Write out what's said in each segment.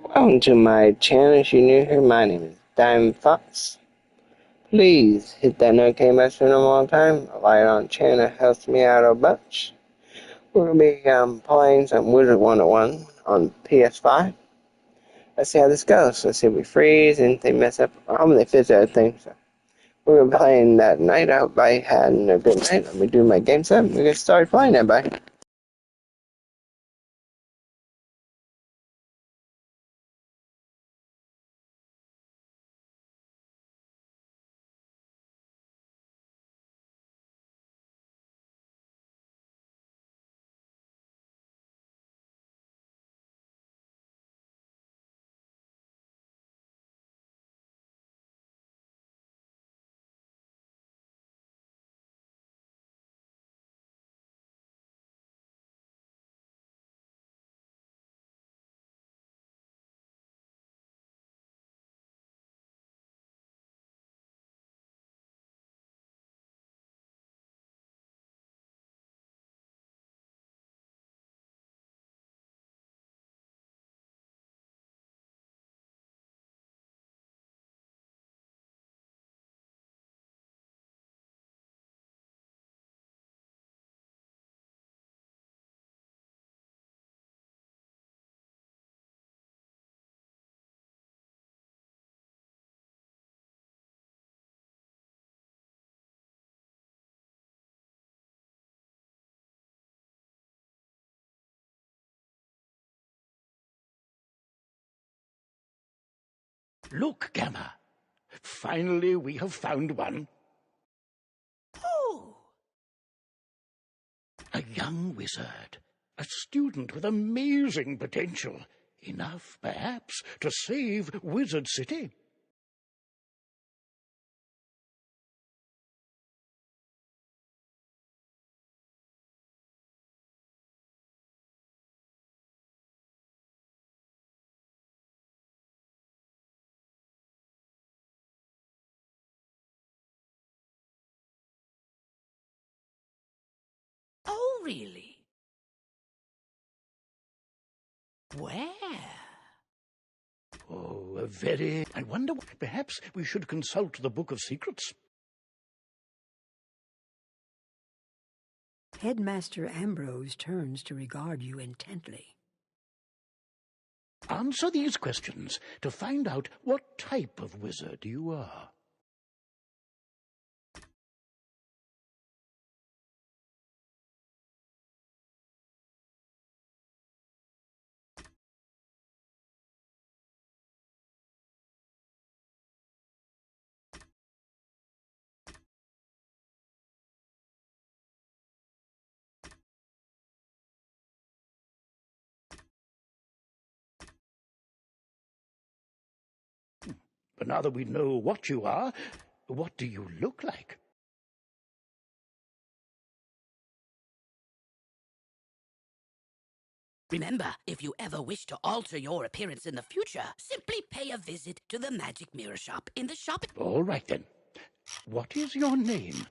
Welcome to my channel. If you're new here, my name is Diamond Fox. Please hit that notification button one more time. A like on the channel helps me out a bunch. We're going to be playing some Wizard101 on PS5. Let's see how this goes. Let's see if we freeze, anything mess up. I'm going to fix everything. So we're going to be playing that night. I hope everybody had a good night. Let me do my game set. We're going to start playing, everybody. Look, Gamma. Finally, we have found one. Oh! A young wizard. A student with amazing potential. Enough, perhaps, to save Wizard City. Oh, really? Where? Oh, I wonder, perhaps we should consult the Book of Secrets. Headmaster Ambrose turns to regard you intently. Answer these questions to find out what type of wizard you are. But now that we know what you are, what do you look like? Remember, if you ever wish to alter your appearance in the future, simply pay a visit to the Magic Mirror Shop in the shopping... All right, then. What is your name?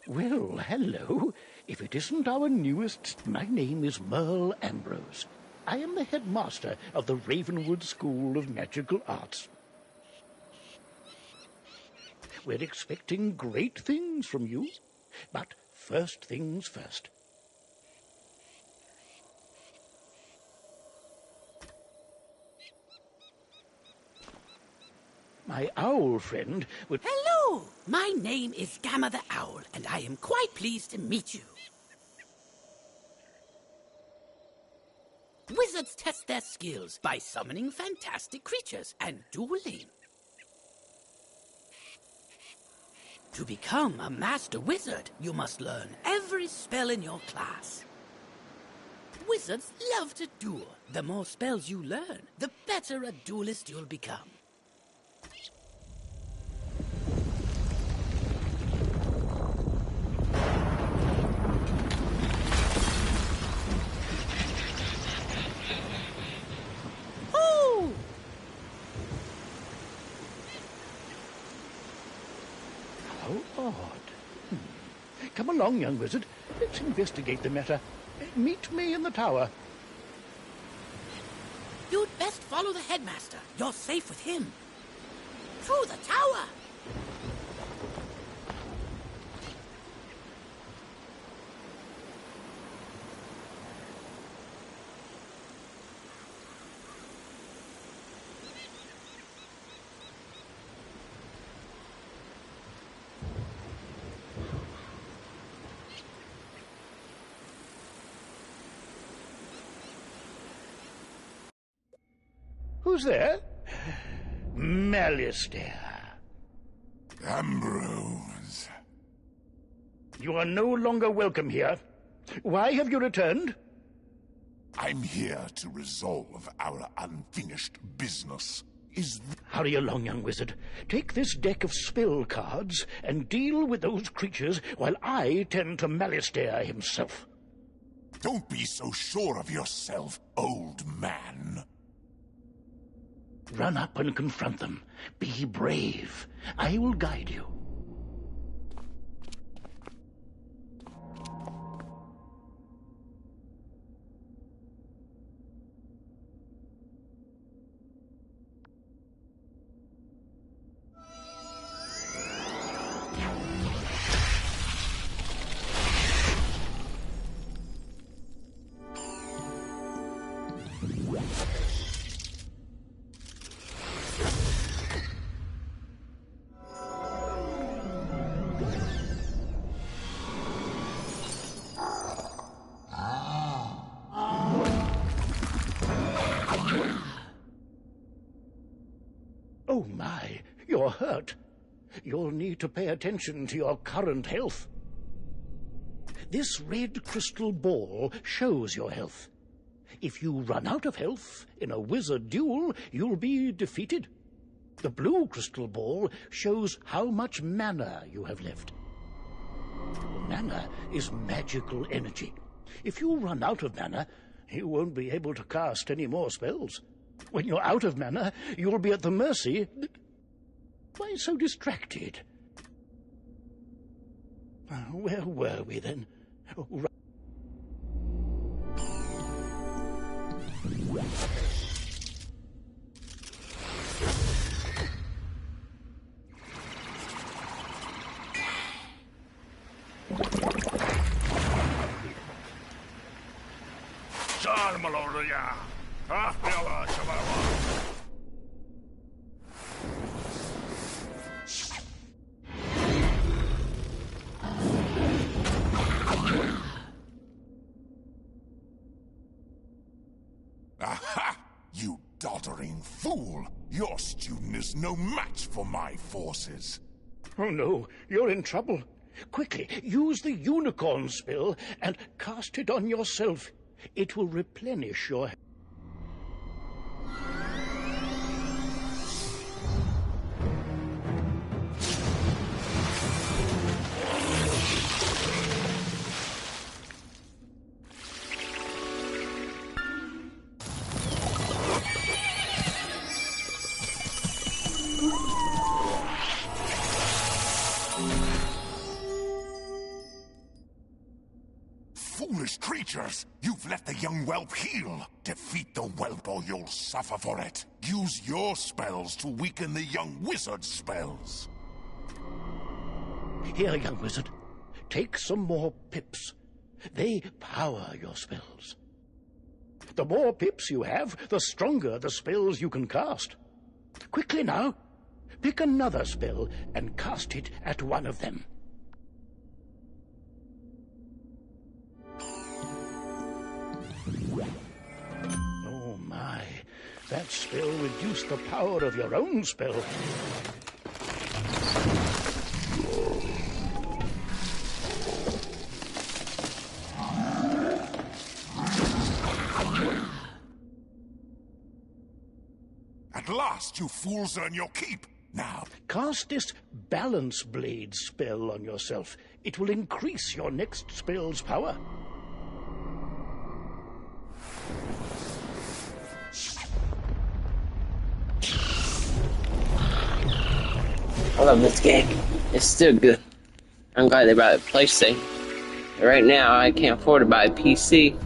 Well, hello. If it isn't our newest, my name is Merle Ambrose. I am the headmaster of the Ravenwood School of Magical Arts. We're expecting great things from you, but first things first. My owl friend would... Hello, Hello, my name is Gamma the Owl, and I am quite pleased to meet you. Wizards test their skills by summoning fantastic creatures and dueling. To become a master wizard, you must learn every spell in your class. Wizards love to duel. The more spells you learn, the better a duelist you'll become. Oh! How odd. Come along, young wizard. Let's investigate the matter. Meet me in the tower. You'd best follow the headmaster. You're safe with him. Through the tower! Who's there? Malistaire. Ambrose. You are no longer welcome here. Why have you returned? I'm here to resolve our unfinished business. Hurry along, young wizard. Take this deck of spell cards and deal with those creatures while I tend to Malistaire himself. Don't be so sure of yourself, old man. Run up and confront them. Be brave. I will guide you. Oh my, you're hurt. You'll need to pay attention to your current health. This red crystal ball shows your health. If you run out of health in a wizard duel, you'll be defeated. The blue crystal ball shows how much mana you have left. Mana is magical energy. If you run out of mana, you won't be able to cast any more spells. When you're out of mana, you'll be at the mercy... Why so distracted? Where were we then? Oh, right. Aha! You doddering fool! Your student is no match for my forces. Oh no, you're in trouble. Quickly, use the unicorn spell and cast it on yourself. It will replenish your... Foolish creatures! You've let the young whelp heal! Defeat the whelp or you'll suffer for it! Use your spells to weaken the young wizard's spells! Here, young wizard, take some more pips. They power your spells. The more pips you have, the stronger the spells you can cast. Quickly now, Pick another spell and cast it at one of them. Oh my, that spell reduced the power of your own spell. At last, you fools earn your keep. Now, Cast this Balance Blade spell on yourself. It will increase your next spell's power. I love this game. It's still good. I'm glad they brought a PlayStation. Right now, I can't afford to buy a PC.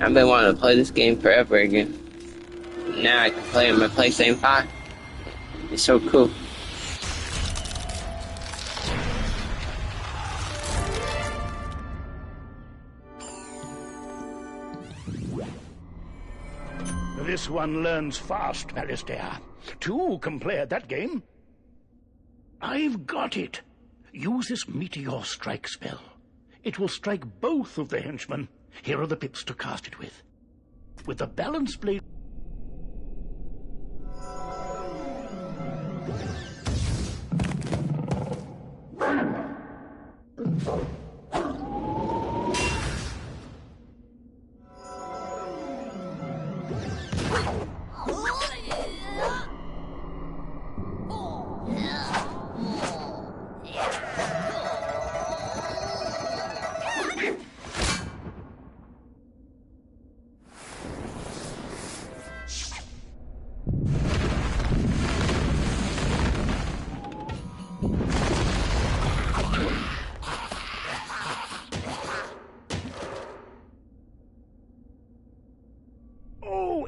I've been wanting to play this game forever again. Now I can play on my PlayStation 5. It's so cool. This one learns fast, Alistair. Two can play at that game. I've got it. Use this Meteor Strike spell. It will strike both of the henchmen. Here are the pips to cast it with. With the Balance Blade...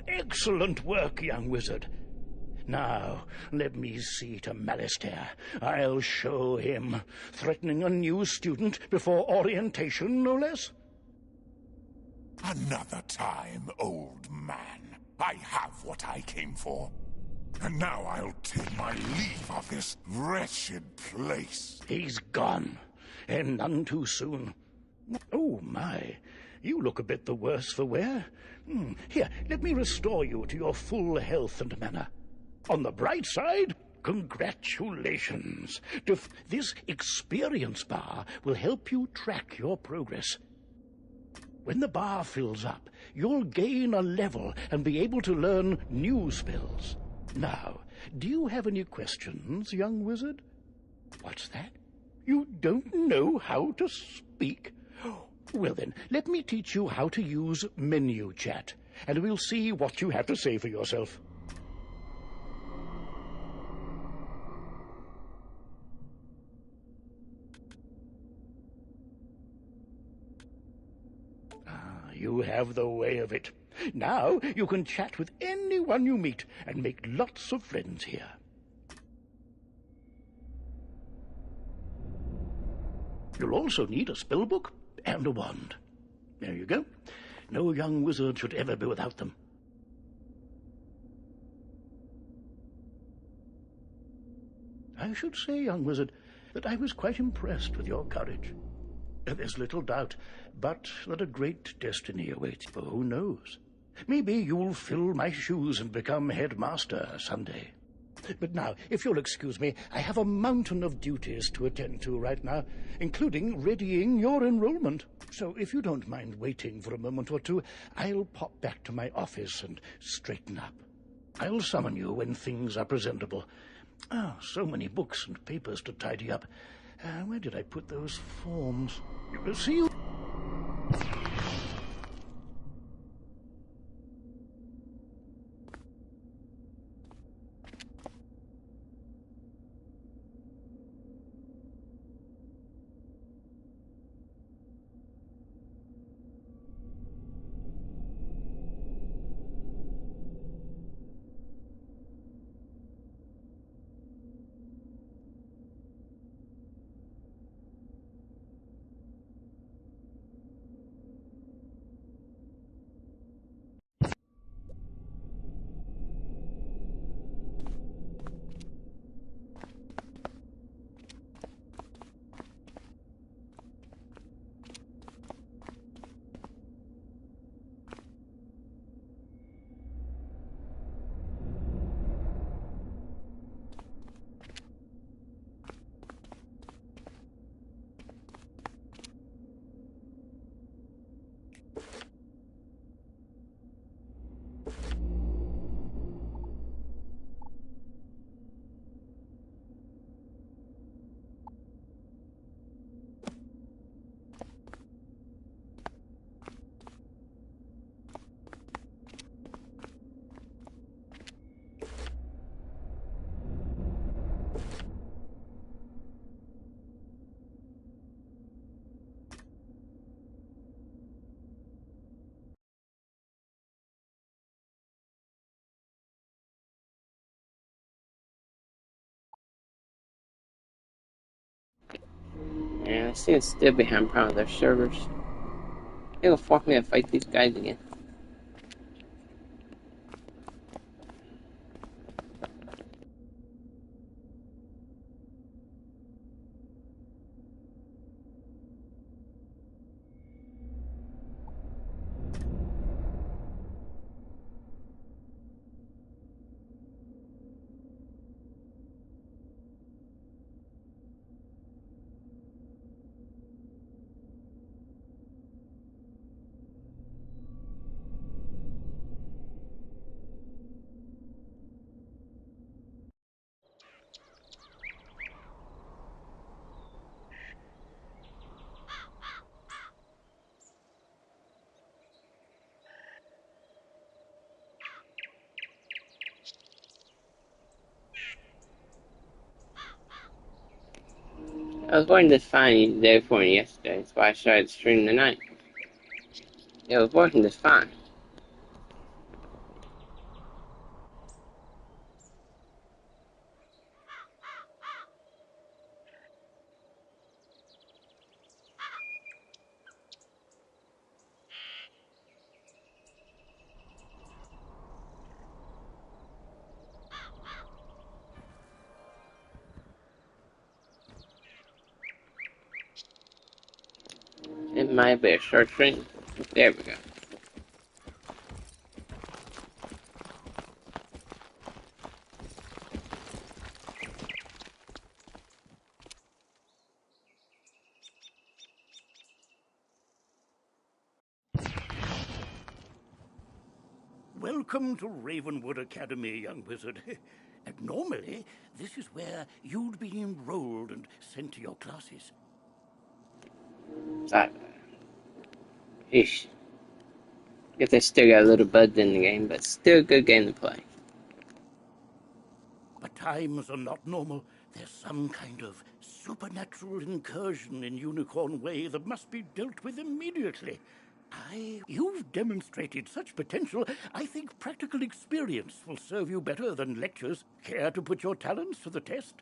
Excellent work, young wizard. Now, let me see to Alistair. I'll show him. Threatening a new student before orientation, no less? another time, old man. I have what I came for. And now I'll take my leave of this wretched place. He's gone, and none too soon. Oh, my. You look a bit the worse for wear. Here, let me restore you to your full health and manner. On the bright side, congratulations. This experience bar will help you track your progress. When the bar fills up, you'll gain a level and be able to learn new spells. Now, do you have any questions, young wizard? What's that? You don't know how to speak? Well then, let me teach you how to use menu chat, and we'll see what you have to say for yourself. You have the way of it. Now you can chat with anyone you meet and make lots of friends here. You'll also need a spellbook and a wand. There you go. No young wizard should ever be without them. I should say, young wizard, that I was quite impressed with your courage. There's little doubt, but that a great destiny awaits. For who knows? Maybe you'll fill my shoes and become headmaster someday. But now, if you'll excuse me, I have a mountain of duties to attend to right now, including readying your enrollment. So if you don't mind waiting for a moment or two, I'll pop back to my office and straighten up. I'll summon you when things are presentable. So many books and papers to tidy up. Where did I put those forms? See you. Yeah, I see it's still behind part of their servers. It'll force me to fight these guys again. I was working just fine the day before yesterday, that's why I started streaming tonight. It was working just fine. It might be a short stream. There we go. Welcome to Ravenwood Academy, young wizard. And normally, this is where you'd be enrolled and sent to your classes. Sorry. Eesh. Guess they still got a little bugs in the game, but still a good game to play. But times are not normal. There's some kind of supernatural incursion in Unicorn Way that must be dealt with immediately. You've demonstrated such potential, I think practical experience will serve you better than lectures. Care to put your talents to the test?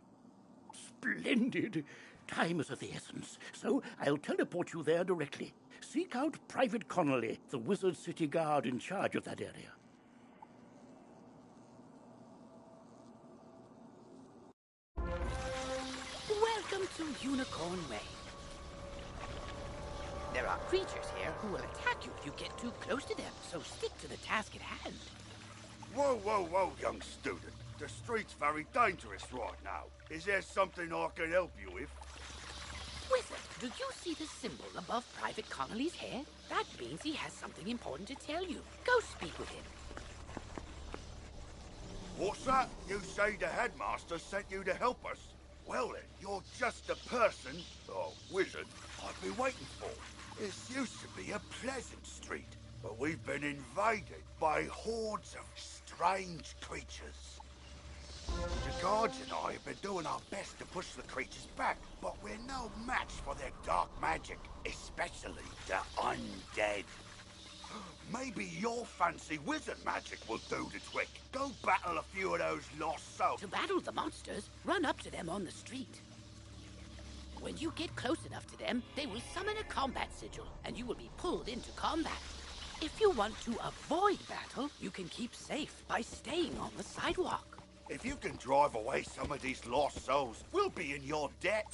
Splendid! Time is of the essence, so I'll teleport you there directly. Seek out Private Connolly, the Wizard City Guard in charge of that area. Welcome to Unicorn Way. There are creatures here who will attack you if you get too close to them, so stick to the task at hand. Whoa, whoa, whoa, young student. The street's very dangerous right now. Is there something I can help you with? Wizard, do you see the symbol above Private Connolly's head? That means he has something important to tell you. Go speak with him. What's that? You say the headmaster sent you to help us? Well then, you're just the person, or wizard, I've been waiting for. This used to be a pleasant street, but we've been invaded by hordes of strange creatures. The guards and I have been doing our best to push the creatures back, but we're no match for their dark magic, especially the undead. Maybe your fancy wizard magic will do the trick. Go battle a few of those lost souls. To battle the monsters, run up to them on the street. When you get close enough to them, they will summon a combat sigil, and you will be pulled into combat. If you want to avoid battle, you can keep safe by staying on the sidewalk. If you can drive away some of these lost souls, we'll be in your debt.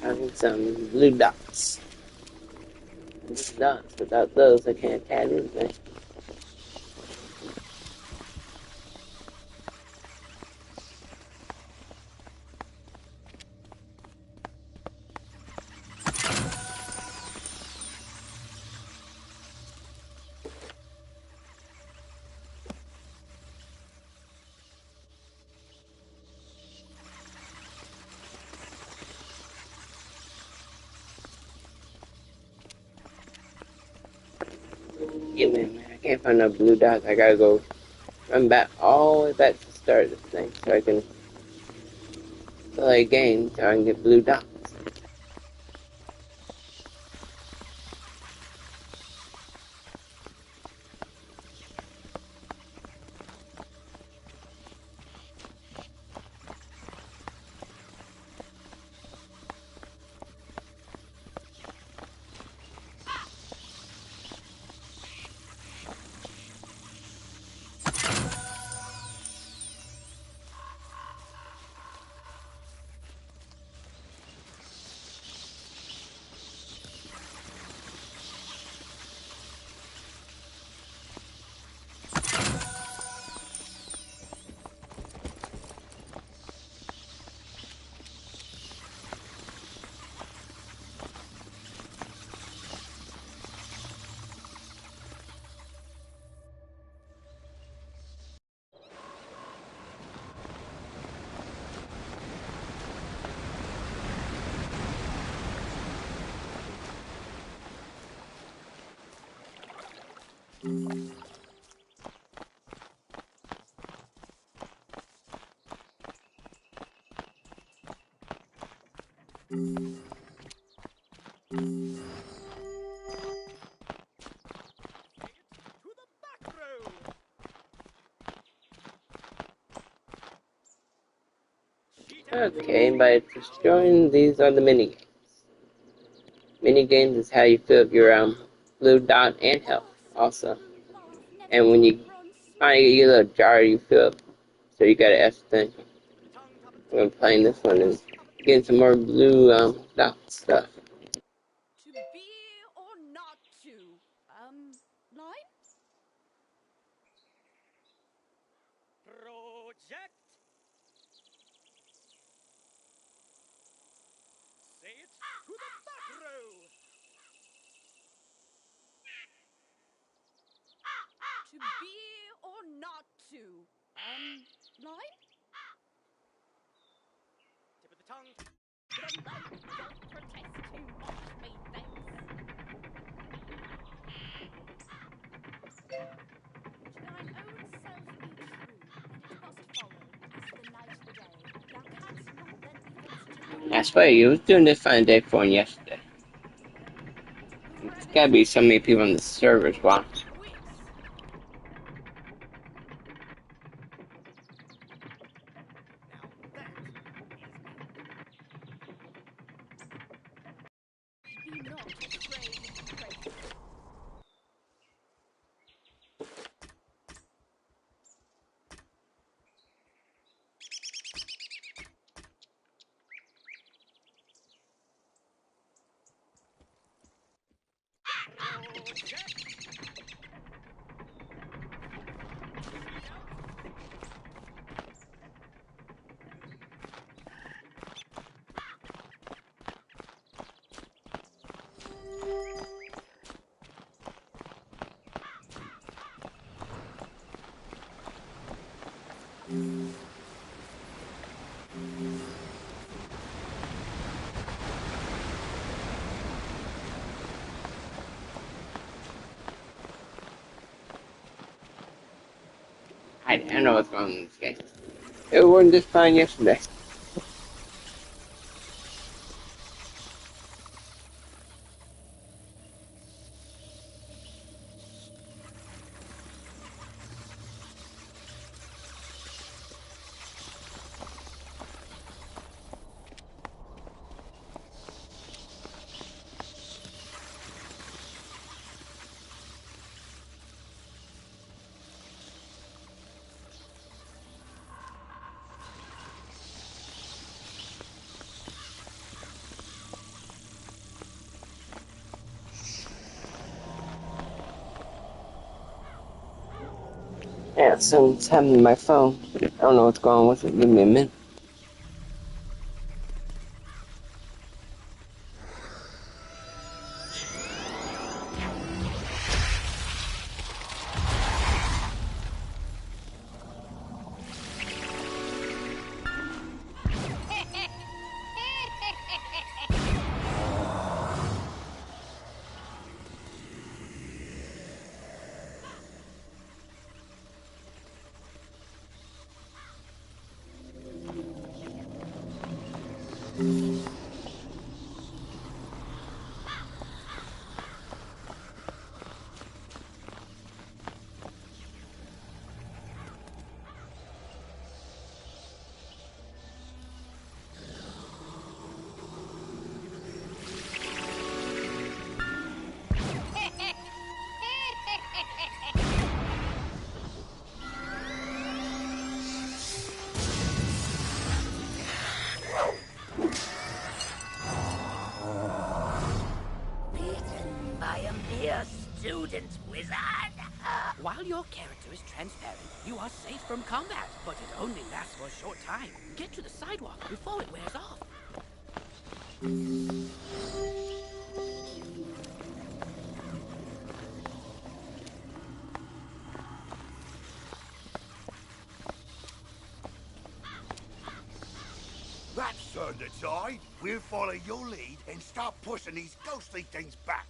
I need some blue dots. Blue dots. Without those, I can't add anything. Give me a minute. I can't find no blue dots. I gotta go run back all the way back to the start of this thing so I can play a game so I can get blue dots. Okay, by destroying these are the mini games. Mini games is how you fill up your blue dot and health also. And when you finally get a little jar, you fill up. So you got an S thing. I'm playing this one and getting some more blue dot stuff. To be or not to? Line? Project. Say it to the back row. To be or not to? Line? Tip of the tongue. Promote, don't protest too much, methinks. To thine own self be true, and it must follow, as the night the day. Thou canst not then be fenced to. That's why you was doing this fine day for yesterday. There's gotta be so many people on the servers watching. Be not afraid of praise. I don't know what's wrong with this game. It wasn't this fine yesterday. Yeah, something's happening to my phone. I don't know what's going on with it. Give me a minute. student, wizard! While your character is transparent, you are safe from combat, but it only lasts for a short time. Get to the sidewalk before it wears off. That's turned the tide. We'll follow your lead and start pushing these ghostly things back.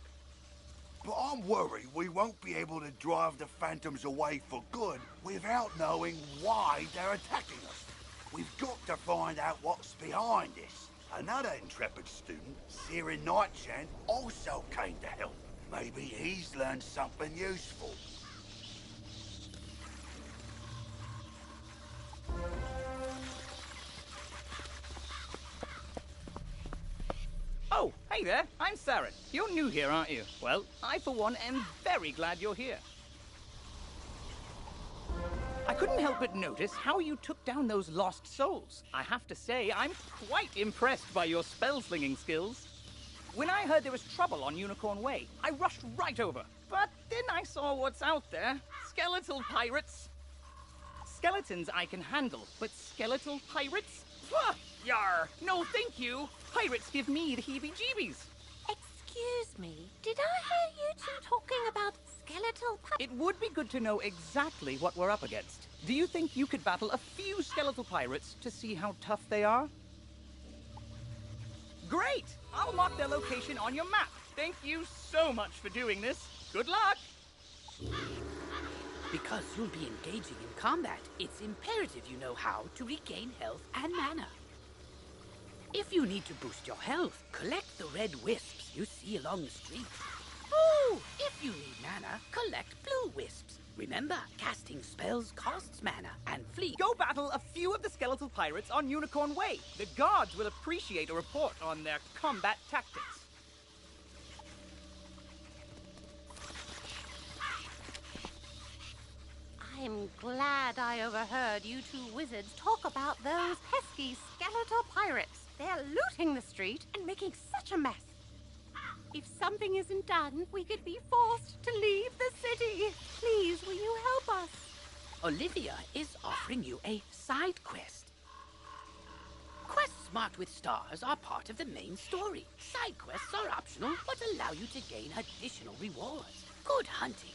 But I'm worried we won't be able to drive the phantoms away for good without knowing why they're attacking us. We've got to find out what's behind this. Another intrepid student, Sirin Nightshant, also came to help. Maybe he's learned something useful. Oh, hey there, I'm Saren. You're new here, aren't you? Well, I for one am very glad you're here. I couldn't help but notice how you took down those lost souls. I have to say, I'm quite impressed by your spell-slinging skills. When I heard there was trouble on Unicorn Way, I rushed right over. But then I saw what's out there. Skeletal pirates. Skeletons I can handle, but skeletal pirates? Pah! Yar! No, thank you! Pirates give me the heebie-jeebies. Excuse me, did I hear you two talking about skeletal It would be good to know exactly what we're up against. Do you think you could battle a few skeletal pirates to see how tough they are? Great! I'll mark their location on your map. Thank you so much for doing this. Good luck! Because you'll be engaging in combat, it's imperative you know how to regain health and mana. If you need to boost your health, collect the red wisps you see along the street. Ooh, if you need mana, collect blue wisps. Remember, casting spells costs mana, and flee. Go battle a few of the skeletal pirates on Unicorn Way. The guards will appreciate a report on their combat tactics. I'm glad I overheard you two wizards talk about those pesky skeletal pirates. They're looting the street and making such a mess. If something isn't done, we could be forced to leave the city. Please, will you help us? Olivia is offering you a side quest. Quests marked with stars are part of the main story. Side quests are optional, but allow you to gain additional rewards. Good hunting.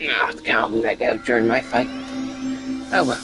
Ah, can't let go during my fight. Oh well.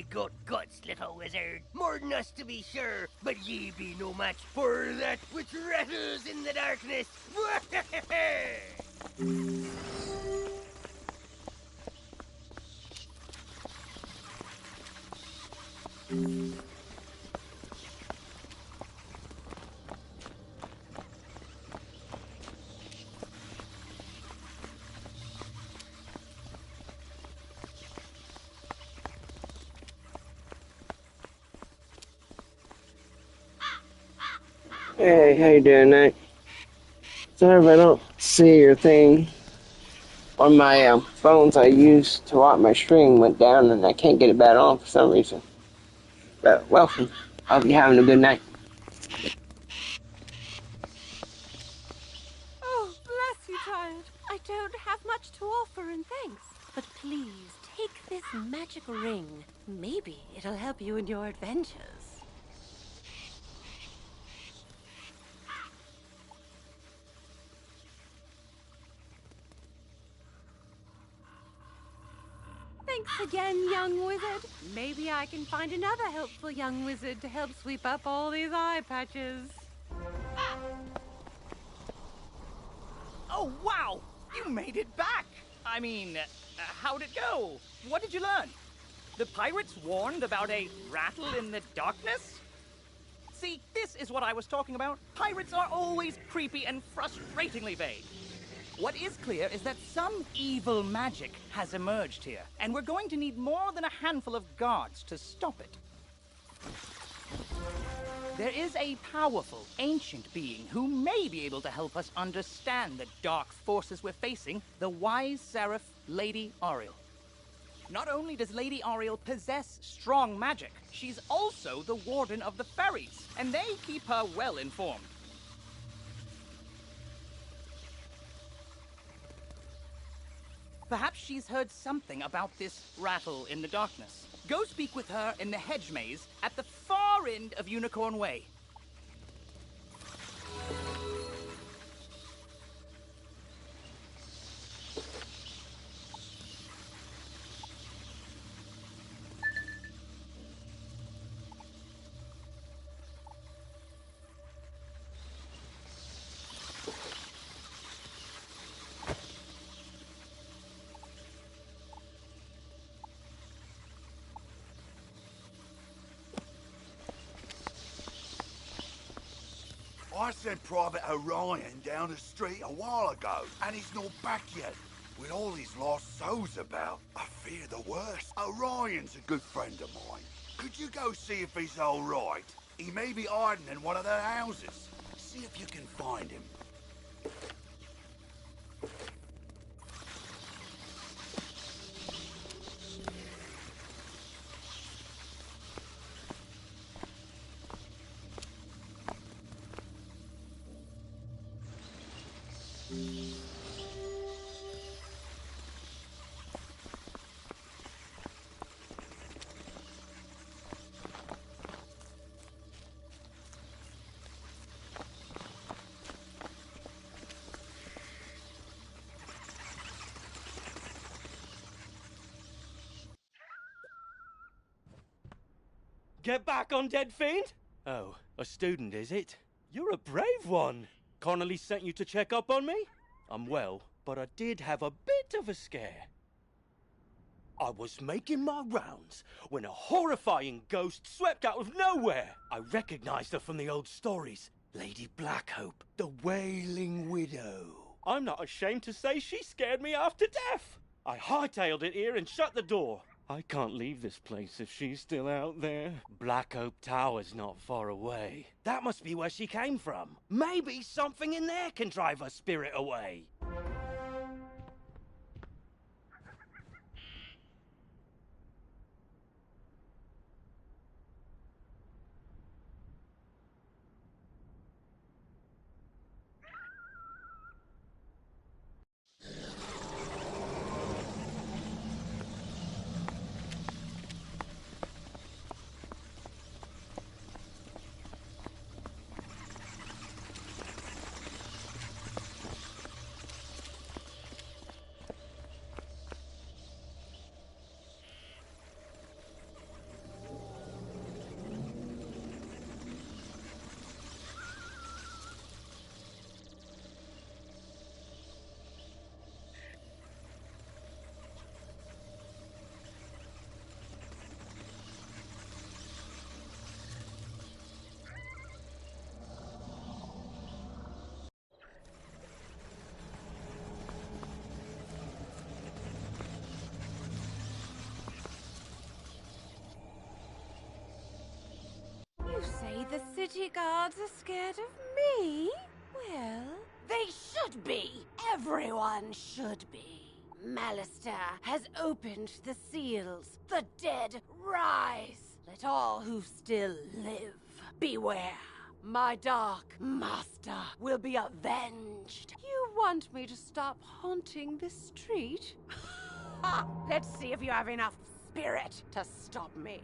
ye got guts, little wizard. More than us to be sure, but ye be no match for that which rattles in the darkness. Hey, how you doing, Nick? Sorry if I don't see your thing. On my phones I used to watch my stream went down and I can't get it back on for some reason. But welcome. I hope you're having a good night. Oh, bless you, child. I don't have much to offer in thanks. But please, take this magic ring. Maybe it'll help you in your adventures. Thanks again, young wizard. Maybe I can find another helpful young wizard to help sweep up all these eye patches. Oh, wow! You made it back! I mean, how'd it go? What did you learn? The pirates warned about a rattle in the darkness? See, this is what I was talking about. Pirates are always creepy and frustratingly vague. What is clear is that some evil magic has emerged here, and we're going to need more than a handful of guards to stop it. There is a powerful, ancient being who may be able to help us understand the dark forces we're facing, the wise seraph, Lady Ariel. Not only does Lady Ariel possess strong magic, she's also the warden of the ferries, and they keep her well informed. Perhaps she's heard something about this rattle in the darkness. Go speak with her in the hedge maze at the far end of Unicorn Way. I sent Private Orion down the street a while ago, and he's not back yet. With all these lost souls about, I fear the worst. Orion's a good friend of mine. Could you go see if he's all right? He may be hiding in one of their houses. See if you can find him. Get back on, dead fiend! Oh, a student, is it? You're a brave one. Connolly sent you to check up on me? I'm well, but I did have a bit of a scare. I was making my rounds when a horrifying ghost swept out of nowhere. I recognized her from the old stories. Lady Blackhope, the Wailing Widow. I'm not ashamed to say she scared me half to death. I hightailed it here and shut the door. I can't leave this place if she's still out there. Blackhope Tower's not far away. That must be where she came from. Maybe something in there can drive her spirit away. city guards are scared of me? Well, they should be. Everyone should be. Malister has opened the seals. The dead rise. Let all who still live beware. My dark master will be avenged. You want me to stop haunting this street? Ha! Let's see if you have enough spirit to stop me.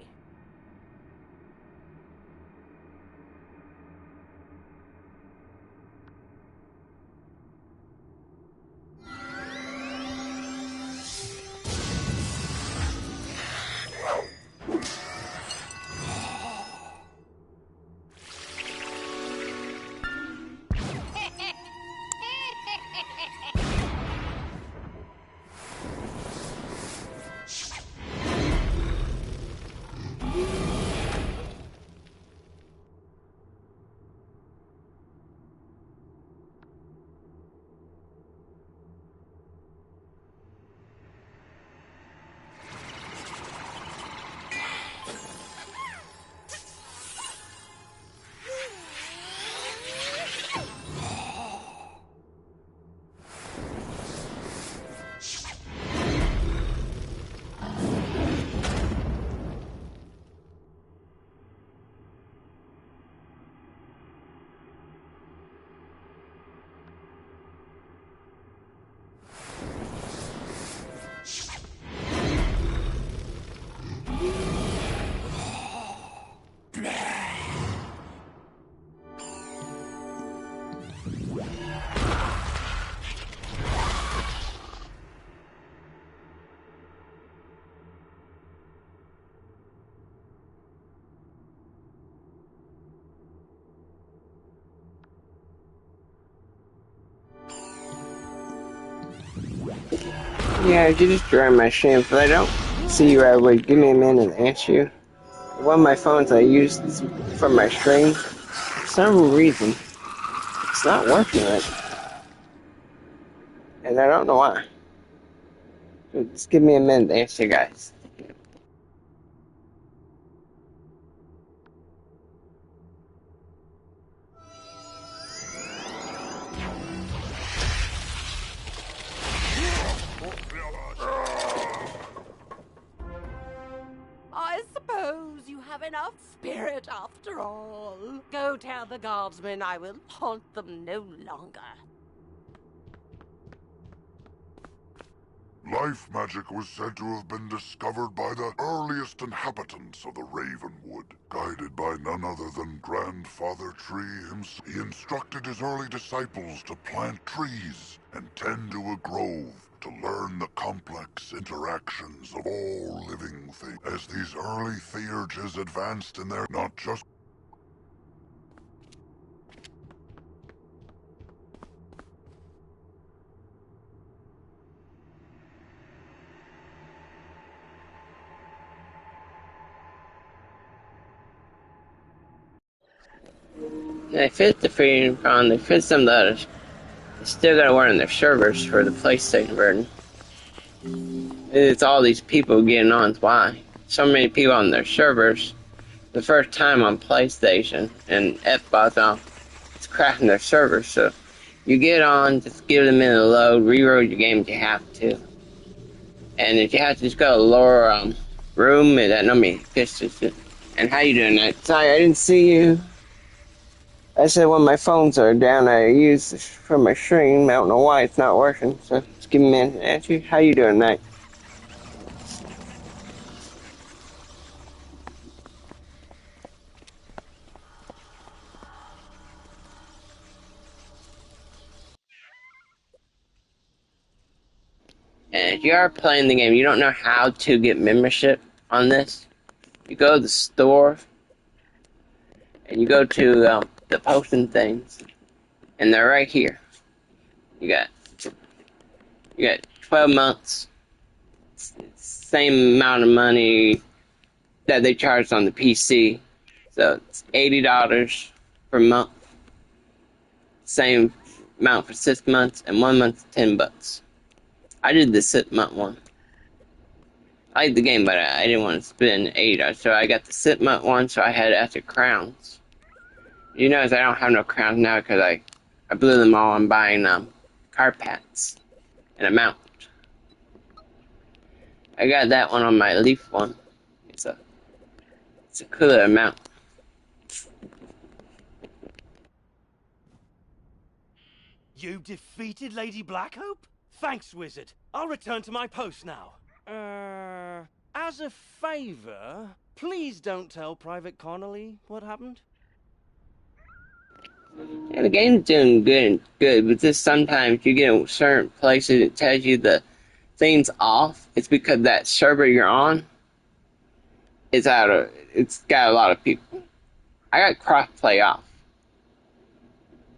Yeah, you just join my stream. If I don't see you right away, give me a minute to answer you. One of my phones I use for my stream, for some reason, it's not working right. And I don't know why. So just give me a minute to answer you guys. I suppose you have enough spirit after all. Go tell the guardsmen I will haunt them no longer. Life magic was said to have been discovered by the earliest inhabitants of the Ravenwood. Guided by none other than Grandfather Tree himself, he instructed his early disciples to plant trees and tend to a grove to learn the complex interactions of all living things. As these early theurges advanced in their not just They fit the Freedom Con, they fit some of the others. They still gotta work on their servers for the PlayStation version. It's all these people getting on. Why? So many people on their servers. The first time on PlayStation and Xbox, it's crashing their servers. So you get on, just give them a minute to load, reload your game if you have to. And if you have to just go to a lower room, that normally fixes it. And how you doing that? Sorry, I didn't see you. I said when my phones are down, I use this for my stream. I don't know why it's not working. So just give me a minute to answer you. How you doing tonight? And if you are playing the game, you don't know how to get membership on this, you go to the store, and you go to the posting things, and they're right here. You got 12 months, same amount of money that they charged on the PC, so it's $80 per month, same amount for 6 months, and 1 month $10. I did the 6 month one. I liked the game, but I didn't want to spend $80, so I got the 6 month one, so I had it after Crowns. You notice I don't have no crowns now because I blew them all on buying carpets and a mount. I got that one on my leaf one. It's a cooler mount. You defeated Lady Blackhope? Thanks, Wizard. I'll return to my post now. As a favor, please don't tell Private Connolly what happened. Yeah, the game's doing good, but just sometimes you get in certain places it tells you the thing's off. It's because that server you're on it's got a lot of people. I got crossplay off.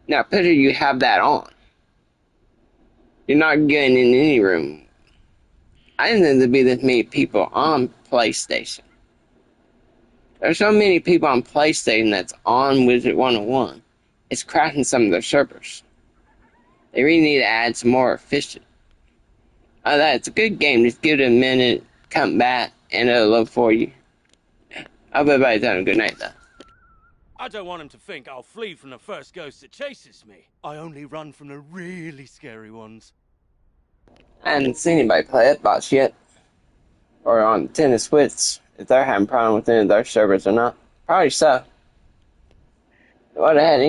Now picture you have that on. You're not getting in any room. I didn't think there'd be this many people on PlayStation. There's so many people on PlayStation that's on Wizard101. It's crashing some of their servers. They really need to add some more efficient. It's a good game. Just give it a minute, come back, and it'll load for you. I hope everybody's having a good night, though. I don't want him to think I'll flee from the first ghost that chases me. I only run from the really scary ones. I haven't seen anybody play Xbox yet. Or on Nintendo Switch. If they're having problems with any of their servers or not. Probably so. What the heck?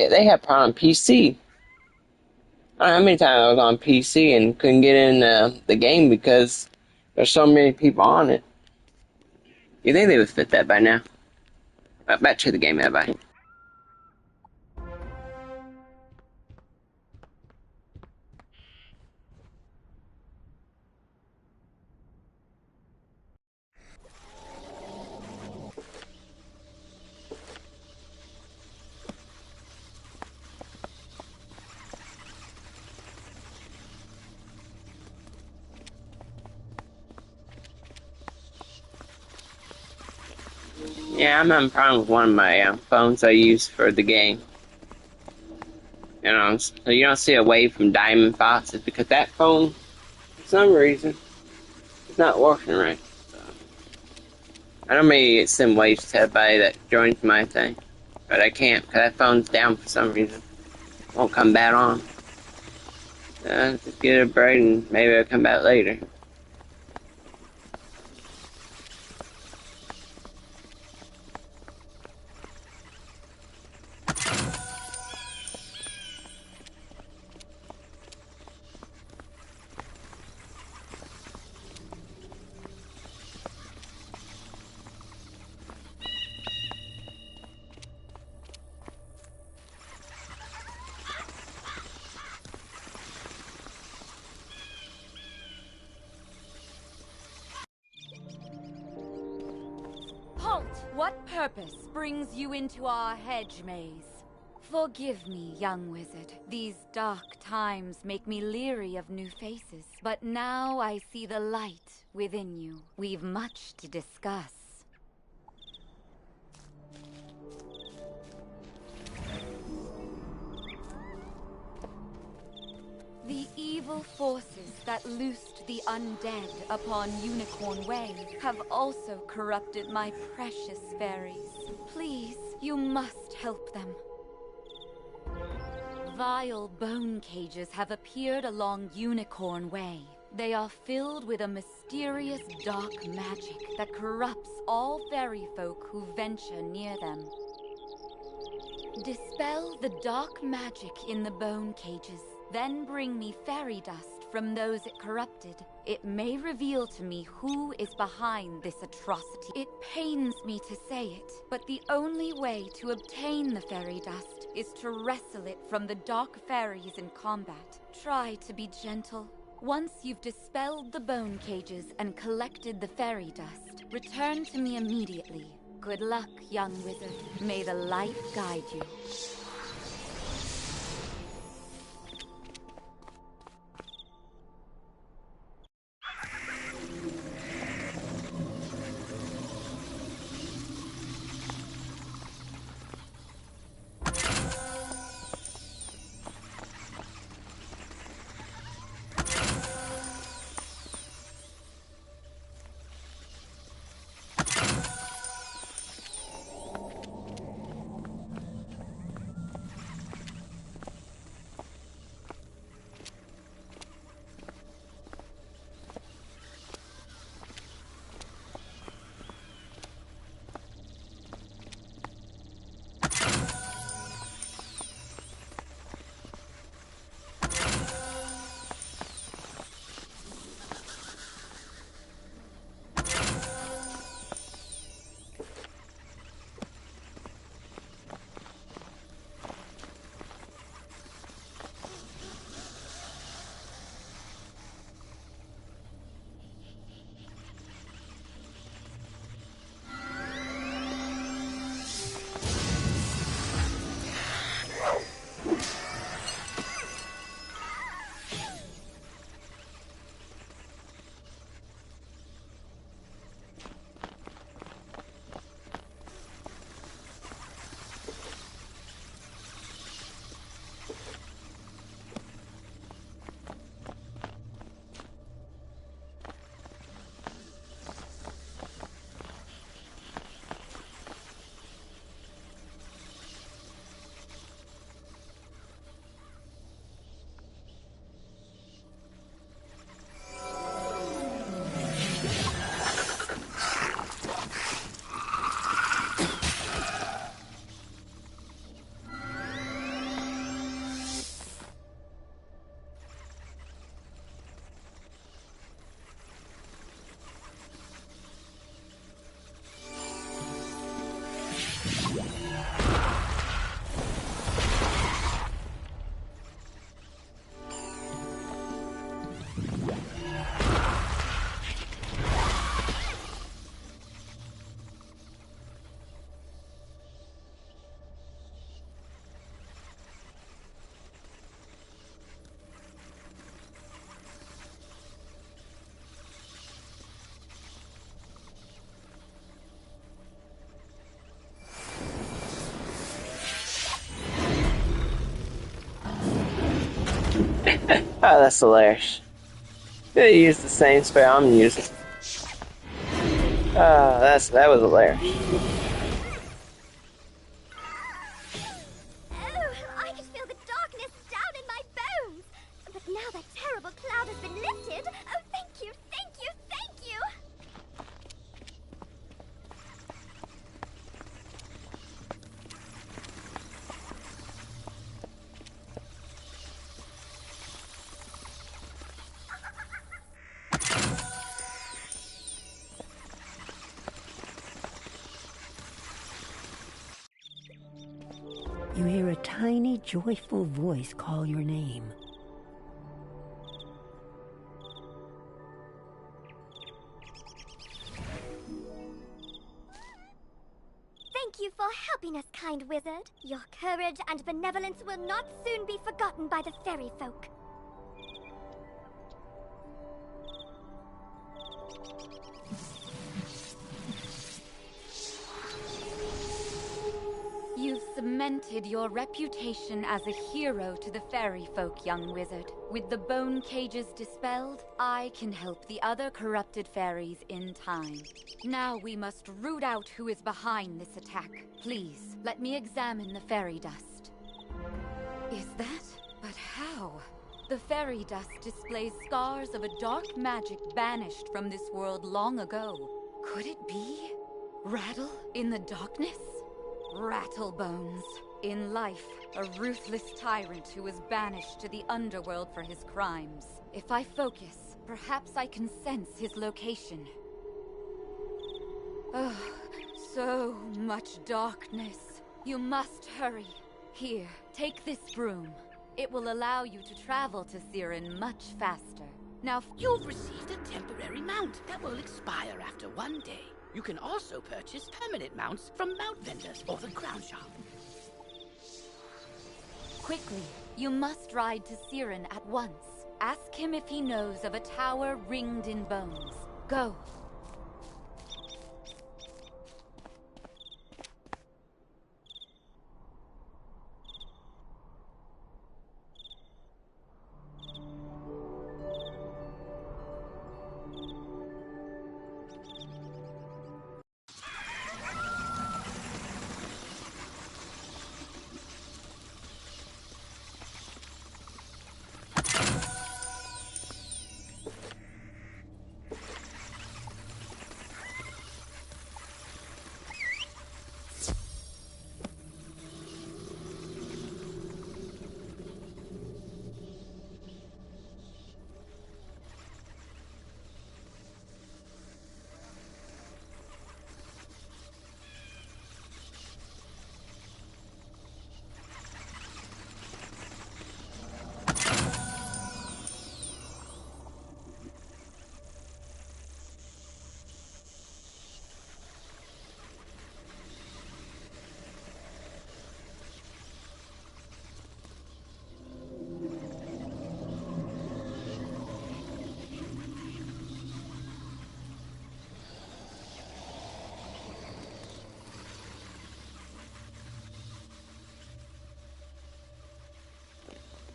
They have problem on PC. I don't know how many times I was on PC and couldn't get in the game because there's so many people on it. You think they would fit that by now? Back to the game, everybody. Yeah, I'm having a problem with one of my phones I use for the game. You know, so you don't see a wave from Diamond Fox. It's because that phone, for some reason, it's not working right. So, I don't maybe send waves to everybody that joins my thing. But I can't because that phone's down for some reason. Won't come back on. Just get a break and maybe I'll come back later. What purpose brings you into our hedge maze? Forgive me, young wizard. These dark times make me leery of new faces. But now I see the light within you. We've much to discuss. The evil forces that loosed the undead upon Unicorn Way have also corrupted my precious fairies. Please, you must help them. Vile bone cages have appeared along Unicorn Way. They are filled with a mysterious dark magic that corrupts all fairy folk who venture near them. Dispel the dark magic in the bone cages. Then bring me fairy dust from those it corrupted. It may reveal to me who is behind this atrocity. It pains me to say it, but the only way to obtain the fairy dust is to wrestle it from the dark fairies in combat. Try to be gentle. Once you've dispelled the bone cages and collected the fairy dust, return to me immediately. Good luck, young wizard. May the light guide you. Oh, that's hilarious. They use the same spell I'm using. Oh, that was hilarious. Oh, I can feel the darkness down in my bones. But now that terrible cloud has been lifted, oh, thank you, thank you, thank you. You hear a tiny, joyful voice call your name. Thank you for helping us, kind wizard. Your courage and benevolence will not soon be forgotten by the fairy folk. You've cemented your reputation as a hero to the fairy folk, young wizard. With the bone cages dispelled, I can help the other corrupted fairies in time. Now we must root out who is behind this attack. Please, let me examine the fairy dust. Is that? But how? The fairy dust displays scars of a dark magic banished from this world long ago. Could it be? Rattle in the darkness? Rattlebones. In life, a ruthless tyrant who was banished to the underworld for his crimes. If I focus, perhaps I can sense his location. Oh, so much darkness. You must hurry. Here, take this broom. It will allow you to travel to Siren much faster. Now, You've received a temporary mount that will expire after 1 day. You can also purchase permanent mounts from mount vendors or the crown shop. quickly, you must ride to Siren at once. Ask him if he knows of a tower ringed in bones. Go.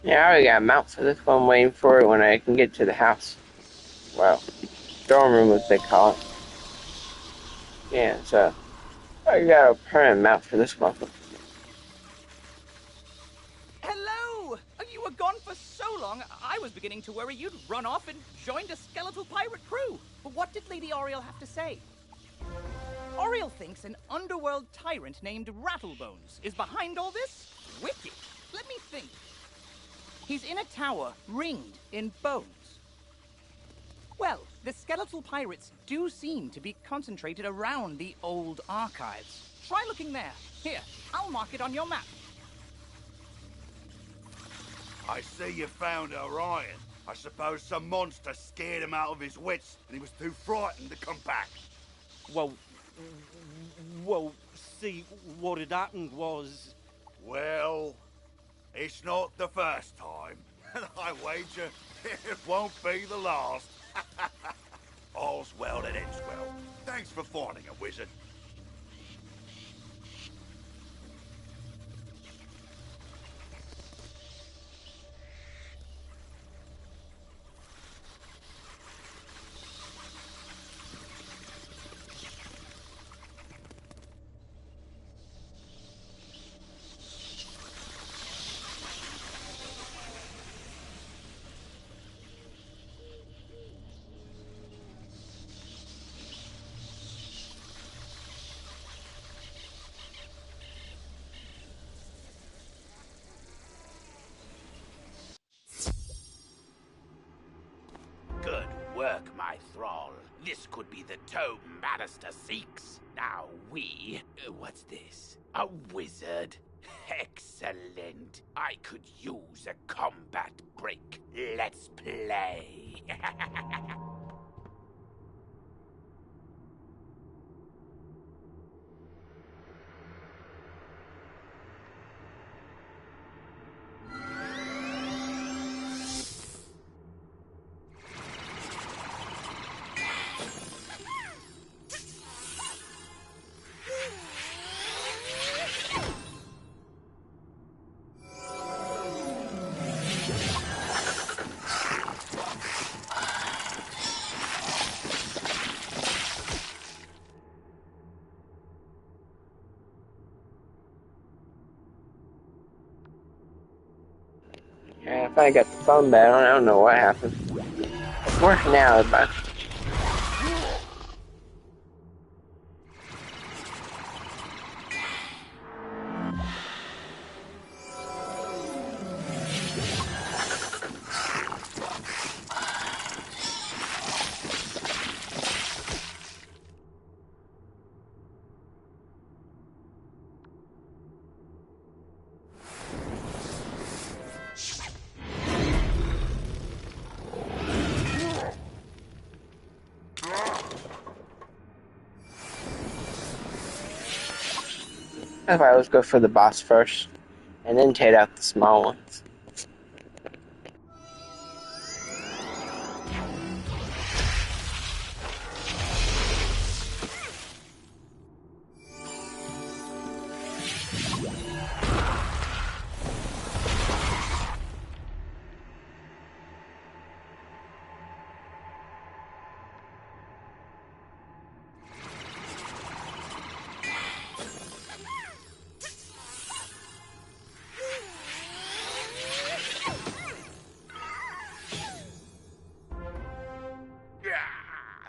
Yeah, I already got a mount for this one. I'm waiting for it when I can get to the house. Well, dorm room as they call it. Yeah, so I got a permanent mount for this one. Hello! You were gone for so long, I was beginning to worry you'd run off and joined a skeletal pirate crew. But what did Lady Oriel have to say? Oriel thinks an underworld tyrant named Rattlebones is behind all this? Wicked. Let me think. He's in a tower ringed in bones. Well, the skeletal pirates do seem to be concentrated around the old archives. Try looking there. Here, I'll mark it on your map. I see you found Orion. I suppose some monster scared him out of his wits and he was too frightened to come back. Well, see, what had happened was... Well, it's not the first time. And I wager it won't be the last. All's well that ends well. Thanks for finding a wizard. Good work, my thrall. This could be the tome Bannister seeks. Now what's this? A wizard? Excellent. I could use a combat break. Let's play. Yeah, if I got the phone back, I don't know what happened. It's working now, but... That's why I always go for the boss first, and then take out the small ones.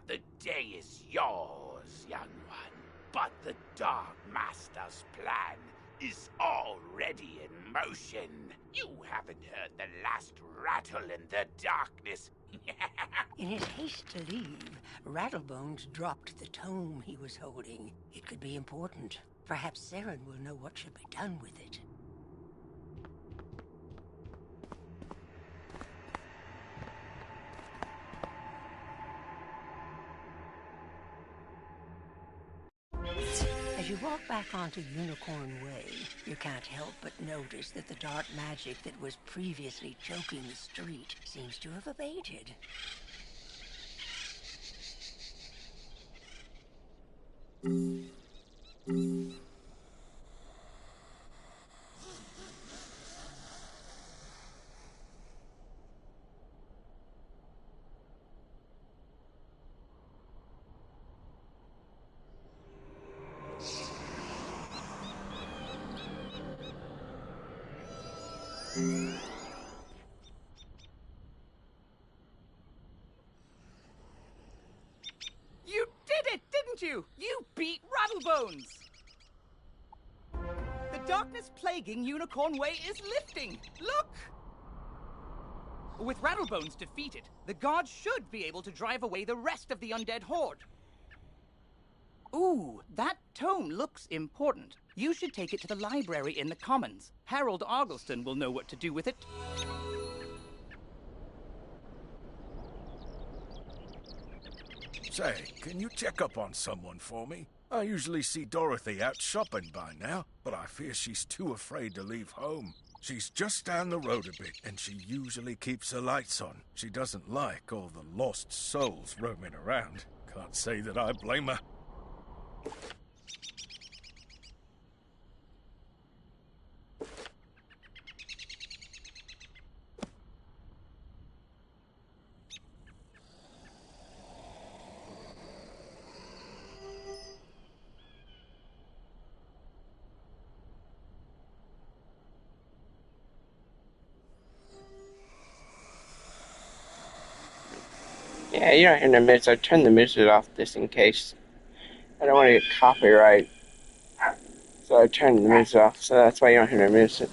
The day is yours, young one. But the Dark Master's plan is already in motion. You haven't heard the last rattle in the darkness. In his haste to leave, Rattlebones dropped the tome he was holding. It could be important. Perhaps Saren will know what should be done with it. As you walk back onto Unicorn Way, you can't help but notice that the dark magic that was previously choking the street seems to have abated. You did it, didn't you? You beat Rattlebones! The darkness plaguing Unicorn Way is lifting. Look! With Rattlebones defeated, the guards should be able to drive away the rest of the undead horde. Ooh, that tome looks important. You should take it to the library in the Commons. Harold Argleston will know what to do with it. Say, can you check up on someone for me? I usually see Dorothy out shopping by now, but I fear she's too afraid to leave home. She's just down the road a bit, and she usually keeps her lights on. She doesn't like all the lost souls roaming around. Can't say that I blame her. Yeah, you don't hear the music. I turned the music off just in case. I don't want to get copyright. So I turned the music off, so that's why you don't hear the music.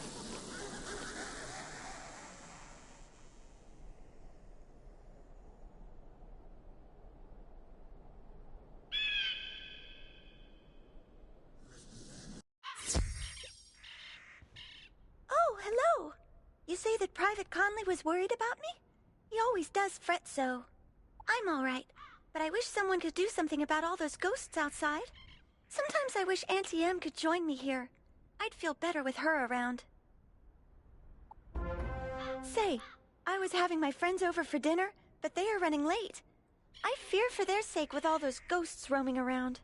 Oh, hello. You say that Private Conley was worried about me? He always does fret so. I'm all right, but I wish someone could do something about all those ghosts outside. Sometimes I wish Auntie Em could join me here. I'd feel better with her around. Say, I was having my friends over for dinner, but they are running late. I fear for their sake with all those ghosts roaming around.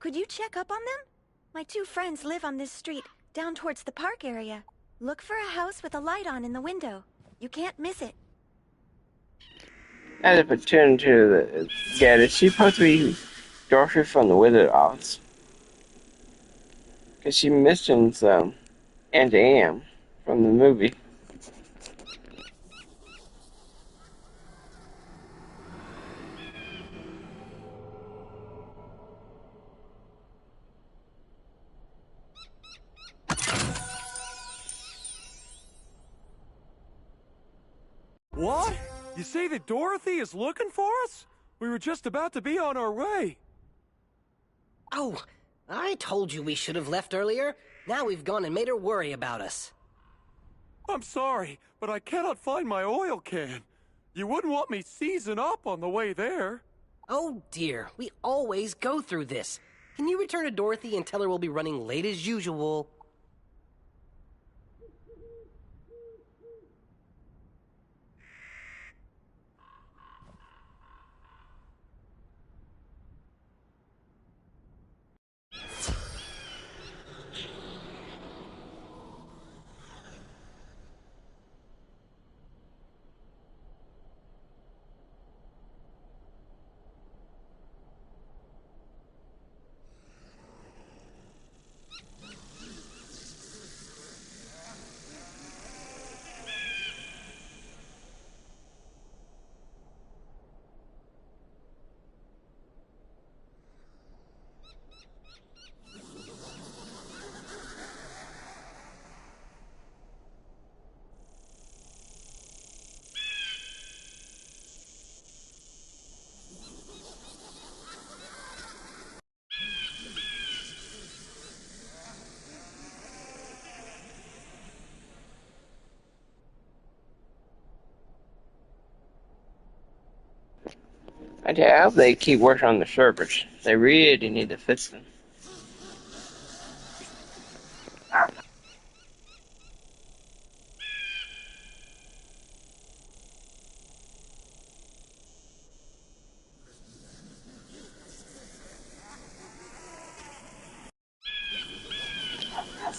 Could you check up on them? My two friends live on this street, down towards the park area. Look for a house with a light on in the window. You can't miss it. As a return to the get is she supposed to be Dorothy from the Wizard office? Because she mentions Aunt Am from the movie. What? You say that Dorothy is looking for us? We were just about to be on our way. Oh, I told you we should have left earlier. Now we've gone and made her worry about us. I'm sorry, but I cannot find my oil can. You wouldn't want me seizing up on the way there. Oh dear, we always go through this. Can you return to Dorothy and tell her we'll be running late as usual? I hope they keep working on the servers. They really need to fix them.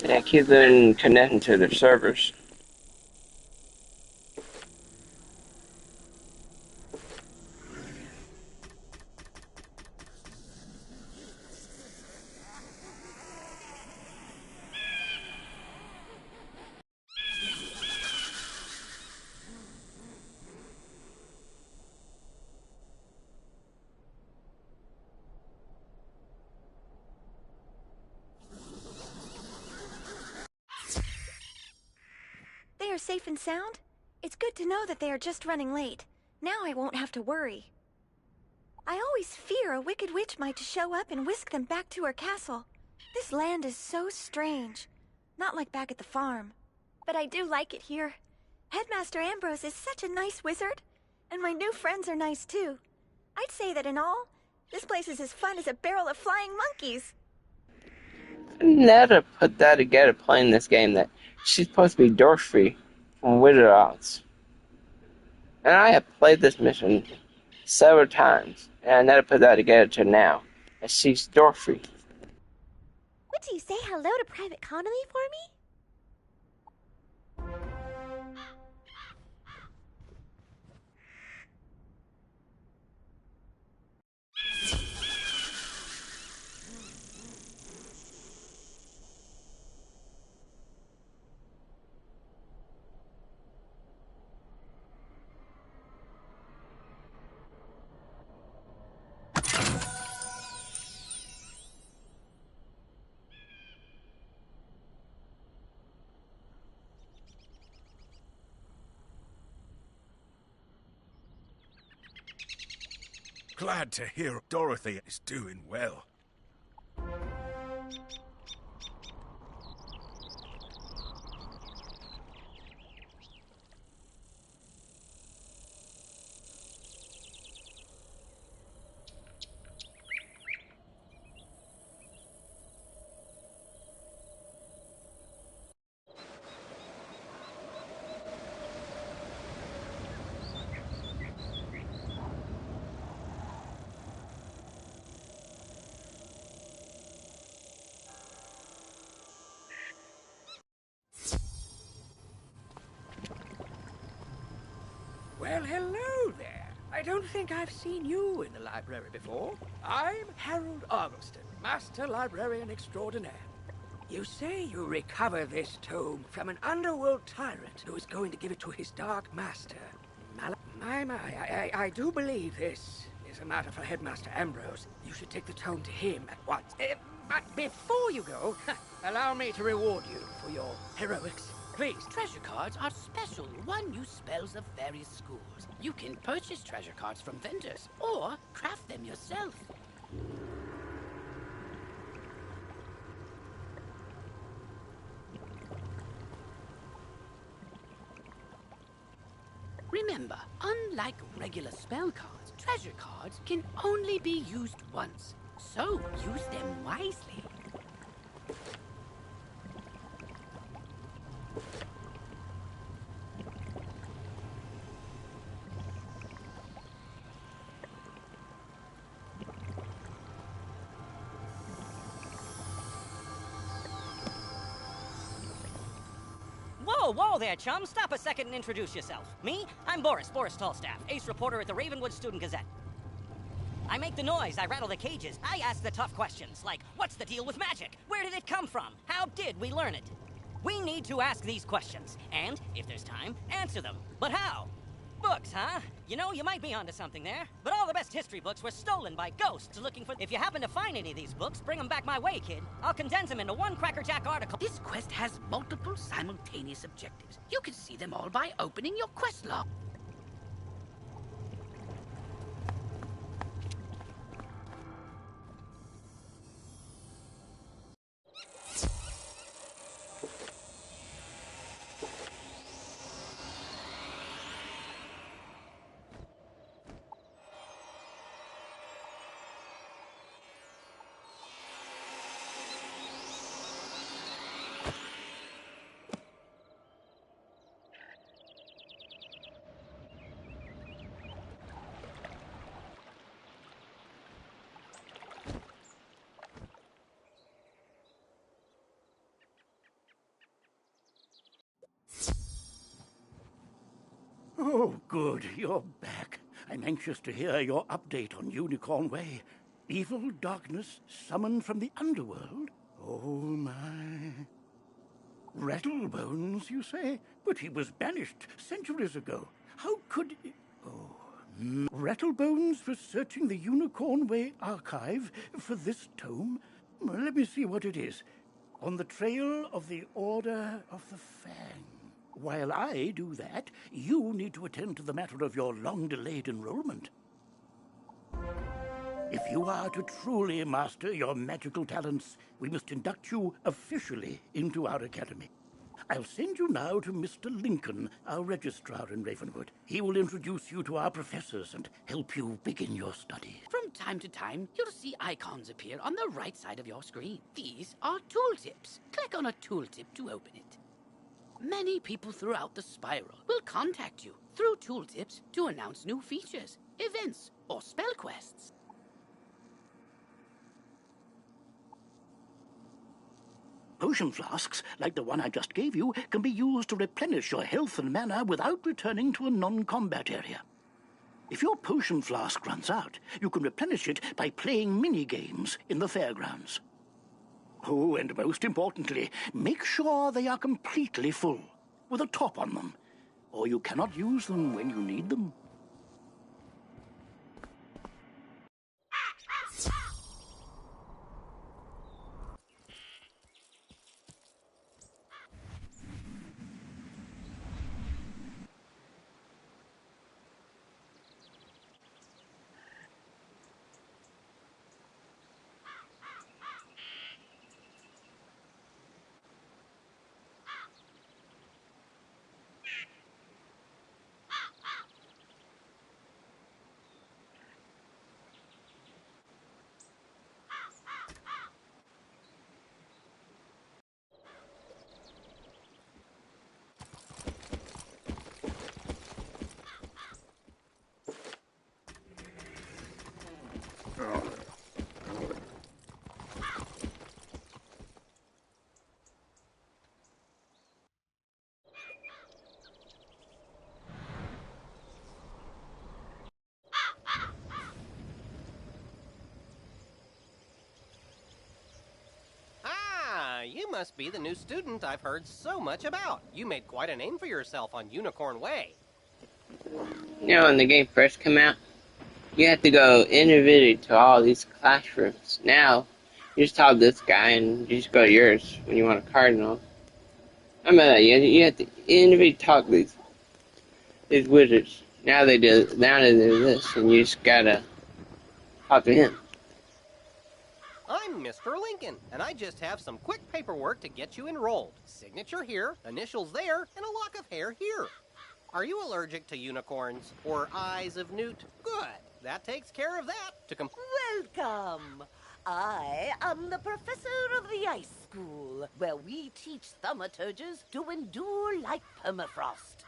Yeah, keep them connecting to the servers. They are safe and sound? It's good to know that they are just running late. Now I won't have to worry. I always fear a wicked witch might show up and whisk them back to her castle. This land is so strange. Not like back at the farm. But I do like it here. Headmaster Ambrose is such a nice wizard. And my new friends are nice too. I'd say that in all, this place is as fun as a barrel of flying monkeys. Never put that together playing this game that she's supposed to be Dorothy from Wizard101. And I have played this mission several times, and I never put that together till now. And she's Dorothy. Would you say hello to Private Connolly for me? Glad to hear Dorothy is doing well. Well, hello there. I don't think I've seen you in the library before. I'm Harold Argylston, Master Librarian Extraordinaire. You say you recover this tome from an underworld tyrant who is going to give it to his dark master. I do believe this is a matter for Headmaster Ambrose. You should take the tome to him at once. But before you go, allow me to reward you for your heroics. Please. Treasure cards are special one-use spells of various schools. You can purchase treasure cards from vendors or craft them yourself. Remember, unlike regular spell cards, treasure cards can only be used once. So use them wisely. Whoa there, chum. Stop a second and introduce yourself. Me? I'm Boris Tallstaff, ace reporter at the Ravenwood Student Gazette. I make the noise, I rattle the cages, I ask the tough questions, like, what's the deal with magic? Where did it come from? How did we learn it? We need to ask these questions, and, if there's time, answer them. But how? Books, huh? You know, you might be onto something there. But all the best history books were stolen by ghosts looking for... If you happen to find any of these books, bring them back my way, kid. I'll condense them into one crackerjack article. This quest has multiple simultaneous objectives. You can see them all by opening your quest log. Oh, good. You're back. I'm anxious to hear your update on Unicorn Way. Evil darkness summoned from the underworld? Oh, my. Rattlebones, you say? But he was banished centuries ago. How could... Oh, Rattlebones was searching the Unicorn Way archive for this tome? Well, let me see what it is. On the trail of the Order of the Fang. While I do that, you need to attend to the matter of your long-delayed enrollment. If you are to truly master your magical talents, we must induct you officially into our academy. I'll send you now to Mr. Lincoln, our registrar in Ravenwood. He will introduce you to our professors and help you begin your studies. From time to time, you'll see icons appear on the right side of your screen. These are tooltips. Click on a tooltip to open it. Many people throughout the spiral will contact you through tooltips to announce new features, events, or spell quests. Potion flasks, like the one I just gave you, can be used to replenish your health and mana without returning to a non-combat area. If your potion flask runs out, you can replenish it by playing mini-games in the fairgrounds. Oh, and most importantly, make sure they are completely full, with a top on them, or you cannot use them when you need them. You must be the new student I've heard so much about. You made quite a name for yourself on Unicorn Way. You know, when the game first came out, you had to go individually to all these classrooms. Now, you just talk to this guy and you just go to yours when you want a cardinal. I remember that. You have to individually talk to these wizards. Now they do this, and you just gotta talk to him. I'm Mr. Lincoln, and I just have some quick paperwork to get you enrolled. Signature here, initials there, and a lock of hair here. Are you allergic to unicorns or eyes of newt? Good. That takes care of that. Welcome. I am the professor of the Ice School, where we teach thaumaturges to endure like permafrost.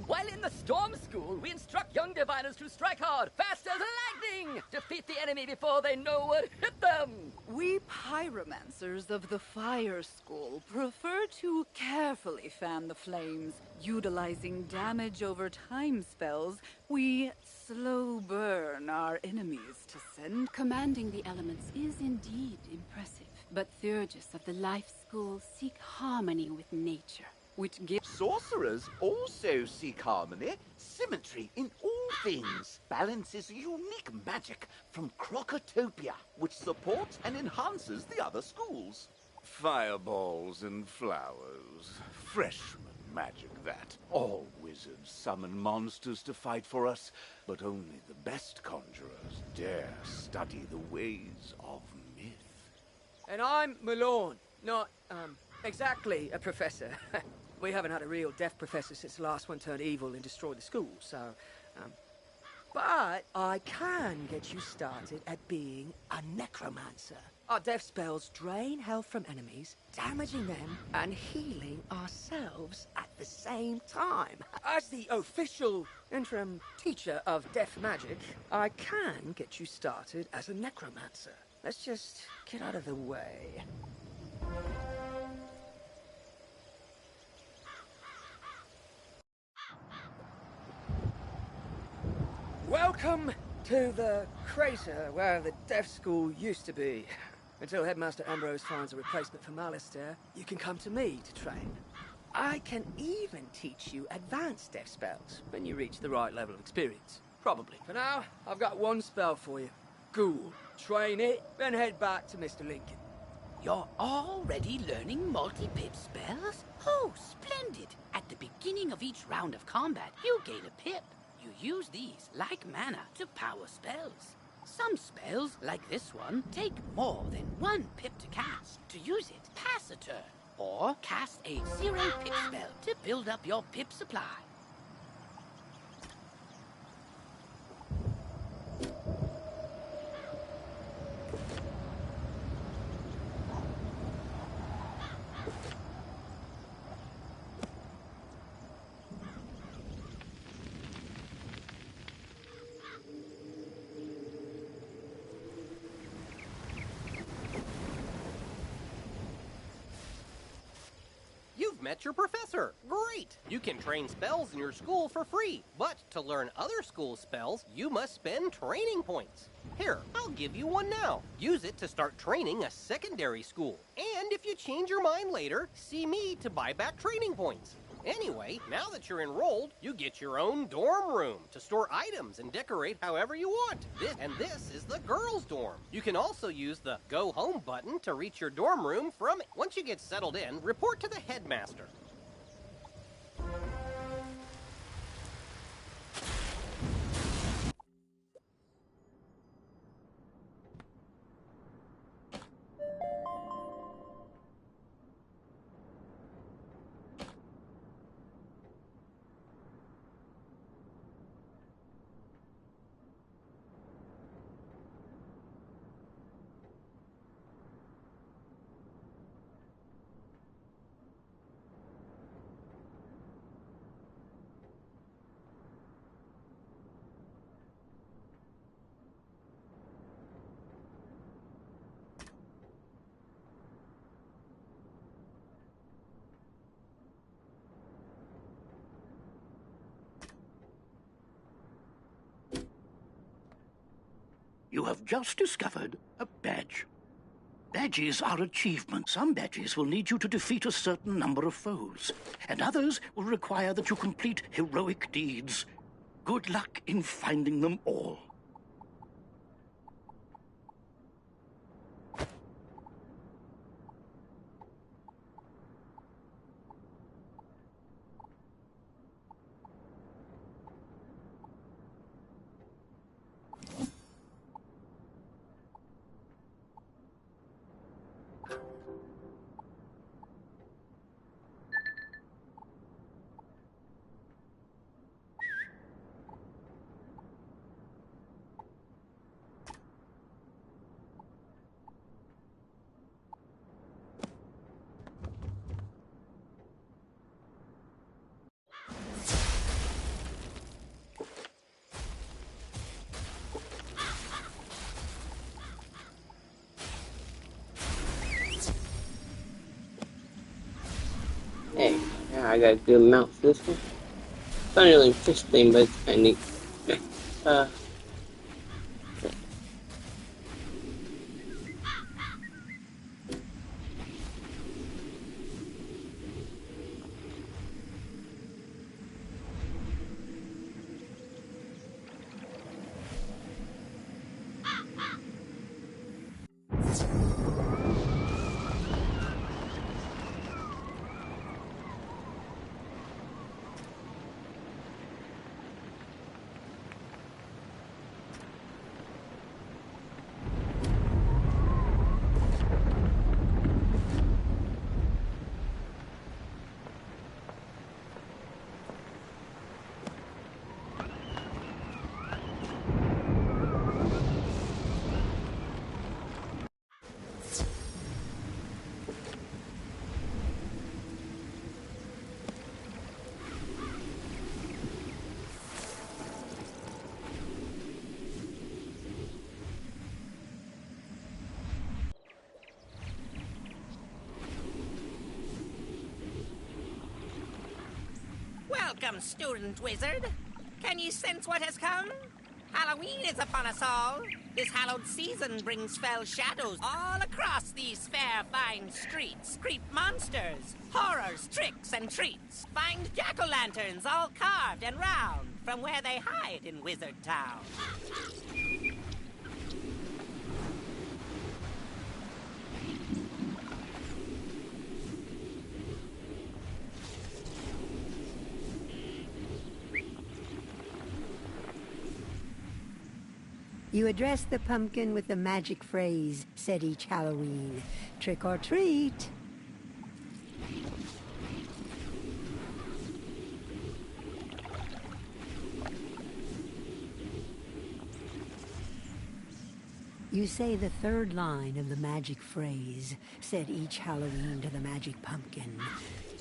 While in the Storm School, we instruct young diviners to strike hard, fast as lightning, defeat the enemy before they know what hit them. We pyromancers of the Fire School prefer to carefully fan the flames. Utilizing damage over time spells, we slow burn our enemies to send. Commanding the elements is indeed impressive, but Theurgis of the Life School seek harmony with nature, which gives... Sorcerers also seek harmony, symmetry in all things. Balance is unique magic from Crocotopia, which supports and enhances the other schools. Fireballs and flowers. Freshman magic, that. All wizards summon monsters to fight for us, but only the best conjurers dare study the ways of myth. And I'm Malone, not, exactly a professor. We haven't had a real deaf professor since the last one turned evil and destroyed the school, so, but I can get you started at being a necromancer. Our death spells drain health from enemies, damaging them and healing ourselves at the same time. As the official interim teacher of death magic, I can get you started as a necromancer. Let's just get out of the way. Welcome to the crater where the deaf school used to be. Until Headmaster Ambrose finds a replacement for Malistaire, you can come to me to train. I can even teach you advanced death spells when you reach the right level of experience. Probably. For now, I've got one spell for you. Ghoul. Train it, then head back to Mr. Lincoln. You're already learning multi-pip spells? Oh, splendid! At the beginning of each round of combat, you gain a pip. You use these, like mana, to power spells. Some spells, like this one, take more than 1 pip to cast. To use it, pass a turn. Or cast a 0 pip spell to build up your pip supply. You've met your professor. Great! You can train spells in your school for free. But to learn other school spells, you must spend training points. Here, I'll give you one now. Use it to start training a secondary school. And if you change your mind later, see me to buy back training points. Anyway, now that you're enrolled, you get your own dorm room to store items and decorate however you want. This is the girls' dorm. You can also use the Go Home button to reach your dorm room from it. Once you get settled in, report to the headmaster. You have just discovered a badge. Badges are achievements. Some badges will need you to defeat a certain number of foes, and others will require that you complete heroic deeds. Good luck in finding them all. Hey, yeah, I got a good mount for this one. It's not really a fish thing, but it's kind of neat. Welcome, student wizard. Can you sense what has come? Halloween is upon us all. This hallowed season brings fell shadows all across these fair, fine streets. Creep monsters, horrors, tricks, and treats. Find jack-o'-lanterns all carved and round from where they hide in Wizard Town. You address the pumpkin with the magic phrase said each Halloween. Trick or treat. You say the third line of the magic phrase said each Halloween to the magic pumpkin.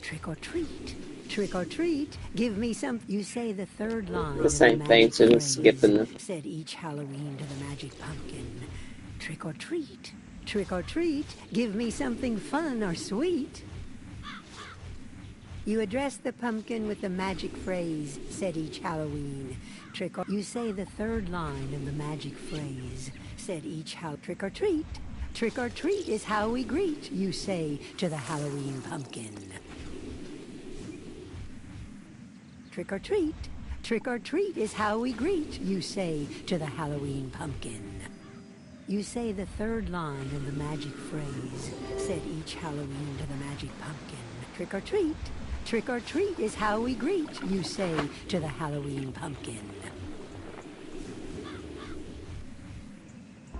Trick or treat. Trick or treat. Give me some. You say the third line The same of the thing, magic so phrase skipping them. said each Halloween to the magic pumpkin. Trick or treat. Trick or treat. Give me something fun or sweet. You address the pumpkin with the magic phrase said each Halloween. Trick or. You say the third line of the magic phrase said each trick or treat. Trick or treat is how we greet, you say to the Halloween pumpkin. Trick or treat. Trick or treat is how we greet, you say to the Halloween pumpkin. You say the third line of the magic phrase said each Halloween to the magic pumpkin. Trick or treat. Trick or treat is how we greet, you say to the Halloween pumpkin.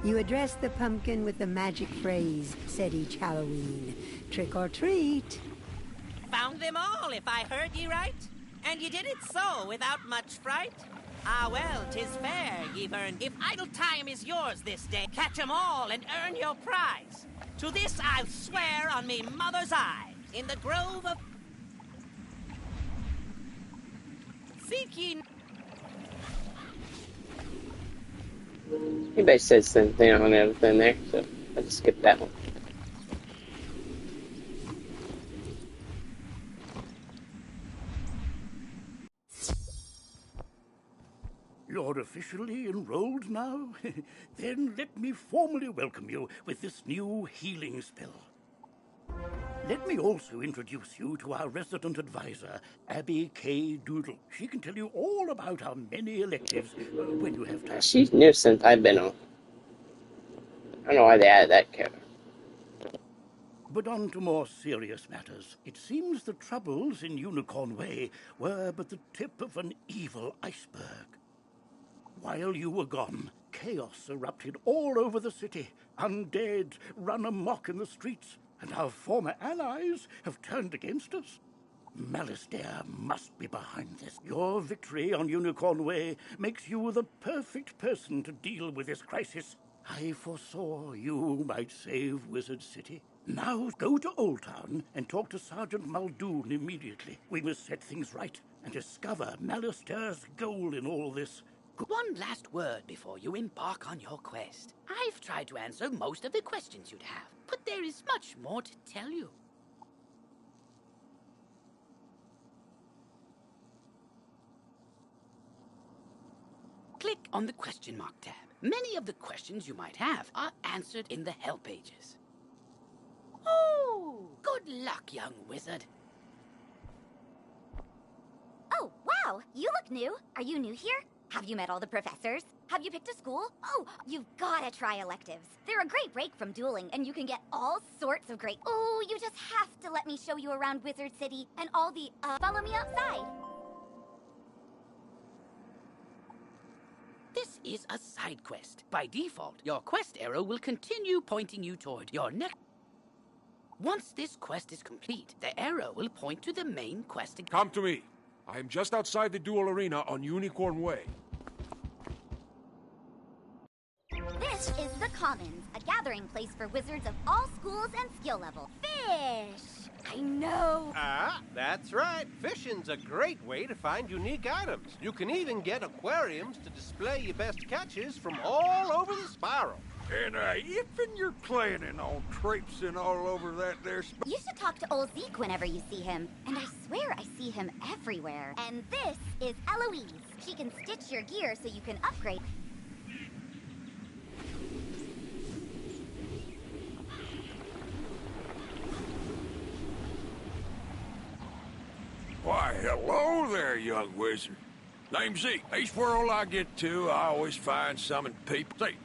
You address the pumpkin with the magic phrase said each Halloween. Trick or treat. Found them all, if I heard ye right. And ye did it so, without much fright. Ah, well, 'tis fair ye've earned. If idle time is yours this day, catch 'em all and earn your prize. To this I'll swear on me mother's eye, in the grove of... Seek ye... He basically said the same thing on everything there, so I just skipped that one. You're officially enrolled now? Then let me formally welcome you with this new healing spell. Let me also introduce you to our resident advisor, Abby K. Doodle. She can tell you all about our many electives when you have time. She's new since I've been on. I don't know why they added that character. But on to more serious matters. It seems the troubles in Unicorn Way were but the tip of an evil iceberg. While you were gone, chaos erupted all over the city. Undead run amok in the streets, and our former allies have turned against us. Malistaire must be behind this. Your victory on Unicorn Way makes you the perfect person to deal with this crisis. I foresaw you might save Wizard City. Now go to Old Town and talk to Sergeant Muldoon immediately. We must set things right and discover Malistaire's goal in all this. One last word before you embark on your quest. I've tried to answer most of the questions you'd have, but there is much more to tell you. Click on the question mark tab. Many of the questions you might have are answered in the help pages. Oh, good luck, young wizard. Oh, wow! You look new. Are you new here? Have you met all the professors? Have you picked a school? Oh, you've gotta try electives. They're a great break from dueling, and you can get all sorts of great... Oh, you just have to let me show you around Wizard City and all the, follow me outside. This is a side quest. By default, your quest arrow will continue pointing you toward your next... Once this quest is complete, the arrow will point to the main quest... Come to me. I am just outside the duel arena on Unicorn Way. This is the Commons, a gathering place for wizards of all schools and skill level. Fish! I know! Ah, that's right. Fishing's a great way to find unique items. You can even get aquariums to display your best catches from all over the spiral. And if you're planning on traipsing all over that there You should talk to old Zeke whenever you see him. And I swear I see him everywhere. And this is Eloise. She can stitch your gear so you can upgrade. Why, hello there, young wizard. Name's Zeke. Each world I get to, I always find some people. See,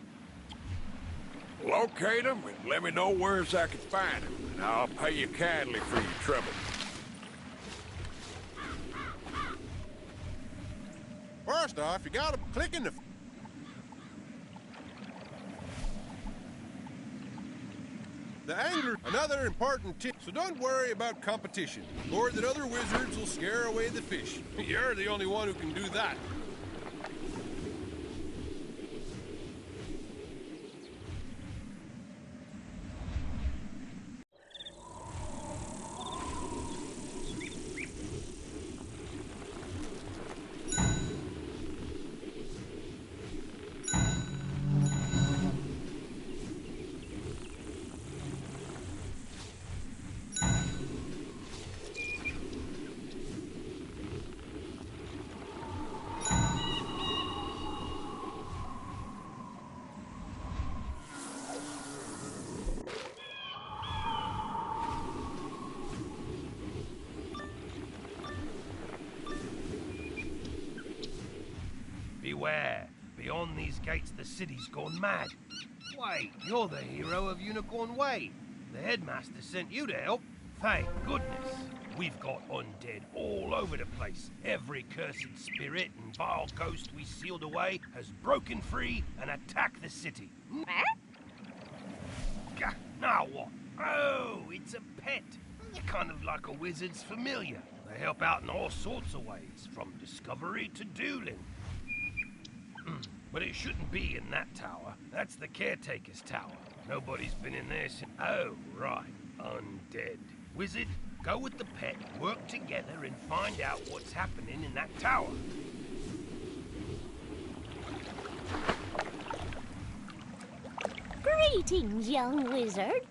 locate them and let me know where I can find them, and I'll pay you kindly for your trouble. First off, you gotta click in the... The angler, another important tip, so don't worry about competition, or that other wizards will scare away the fish. You're the only one who can do that. Beware. Beyond these gates, the city's gone mad. Wait, you're the hero of Unicorn Way. The headmaster sent you to help. Thank goodness. We've got undead all over the place. Every cursed spirit and vile ghost we sealed away has broken free and attacked the city. Now what? Oh, it's a pet. They're kind of like a wizard's familiar. They help out in all sorts of ways, from discovery to dueling. But it shouldn't be in that tower. That's the caretaker's tower. Nobody's been in there since... Oh, right. Undead. Wizard, go with the pet, work together, and find out what's happening in that tower. Greetings, young wizard.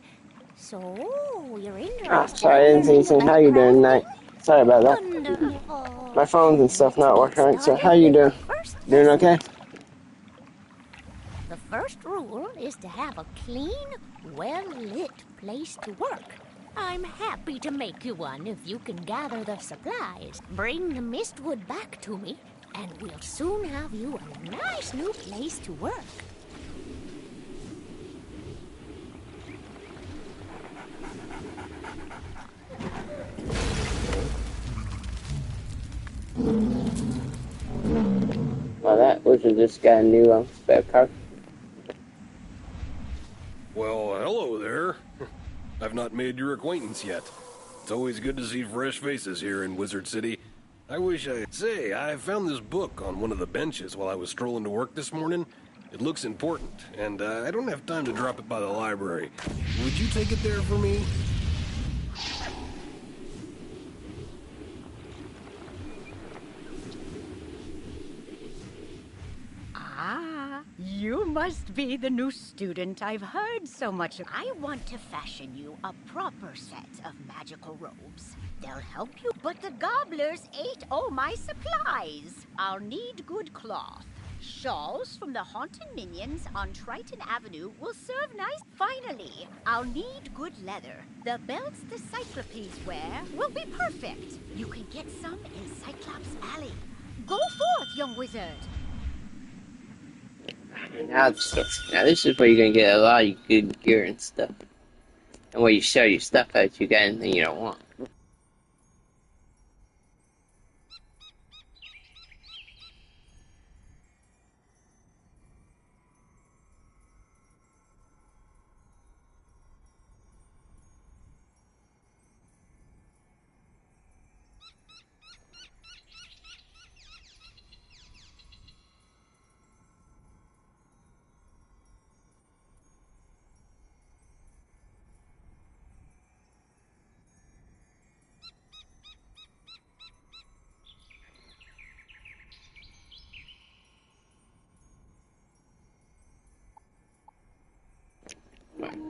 So, you're interested Ah, sorry, I didn't see anything. How you doing tonight? Sorry about that. Wonderful. My phones and stuff not working right, so how you doing? Doing okay? The first rule is to have a clean, well-lit place to work. I'm happy to make you one if you can gather the supplies. Bring the mistwood back to me, and we'll soon have you a nice new place to work. Well, that wizard just got a new spare car. Well, hello there. I've not made your acquaintance yet. It's always good to see fresh faces here in Wizard City. I wish I'd say, I found this book on one of the benches while I was strolling to work this morning. It looks important, and I don't have time to drop it by the library. Would you take it there for me? Ah, you must be the new student I've heard so much of. I want to fashion you a proper set of magical robes. They'll help you, but the gobblers ate all my supplies. I'll need good cloth. Shawls from the haunted minions on Triton Avenue will serve nice. Finally, I'll need good leather. The belts the Cyclopes wear will be perfect. You can get some in Cyclops Alley. Go forth, young wizard. Now this is where you're gonna get a lot of good gear and stuff. And where you sell your stuff out, you got anything you don't want.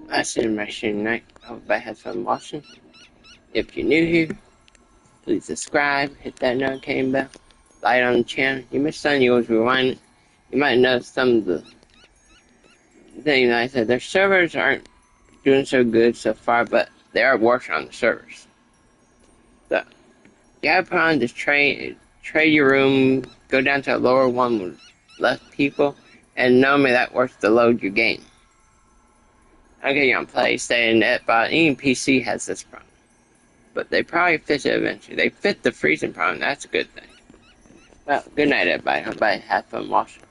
That's it, my stream tonight. I hope everybody had fun watching. If you're new here, please subscribe, hit that notification bell, like on the channel. You missed something, you always rewind it. You might notice some of the things like I said, their servers aren't doing so good so far, but they are working on the servers. So, you gotta put on this trade your room, go down to a lower one with less people, and normally that works to load your game. Okay, you're on PlayStation, but even PC has this problem. But they probably fix it eventually. They fit the freezing problem, that's a good thing. Well, good night everybody. Hope everybody had fun watching.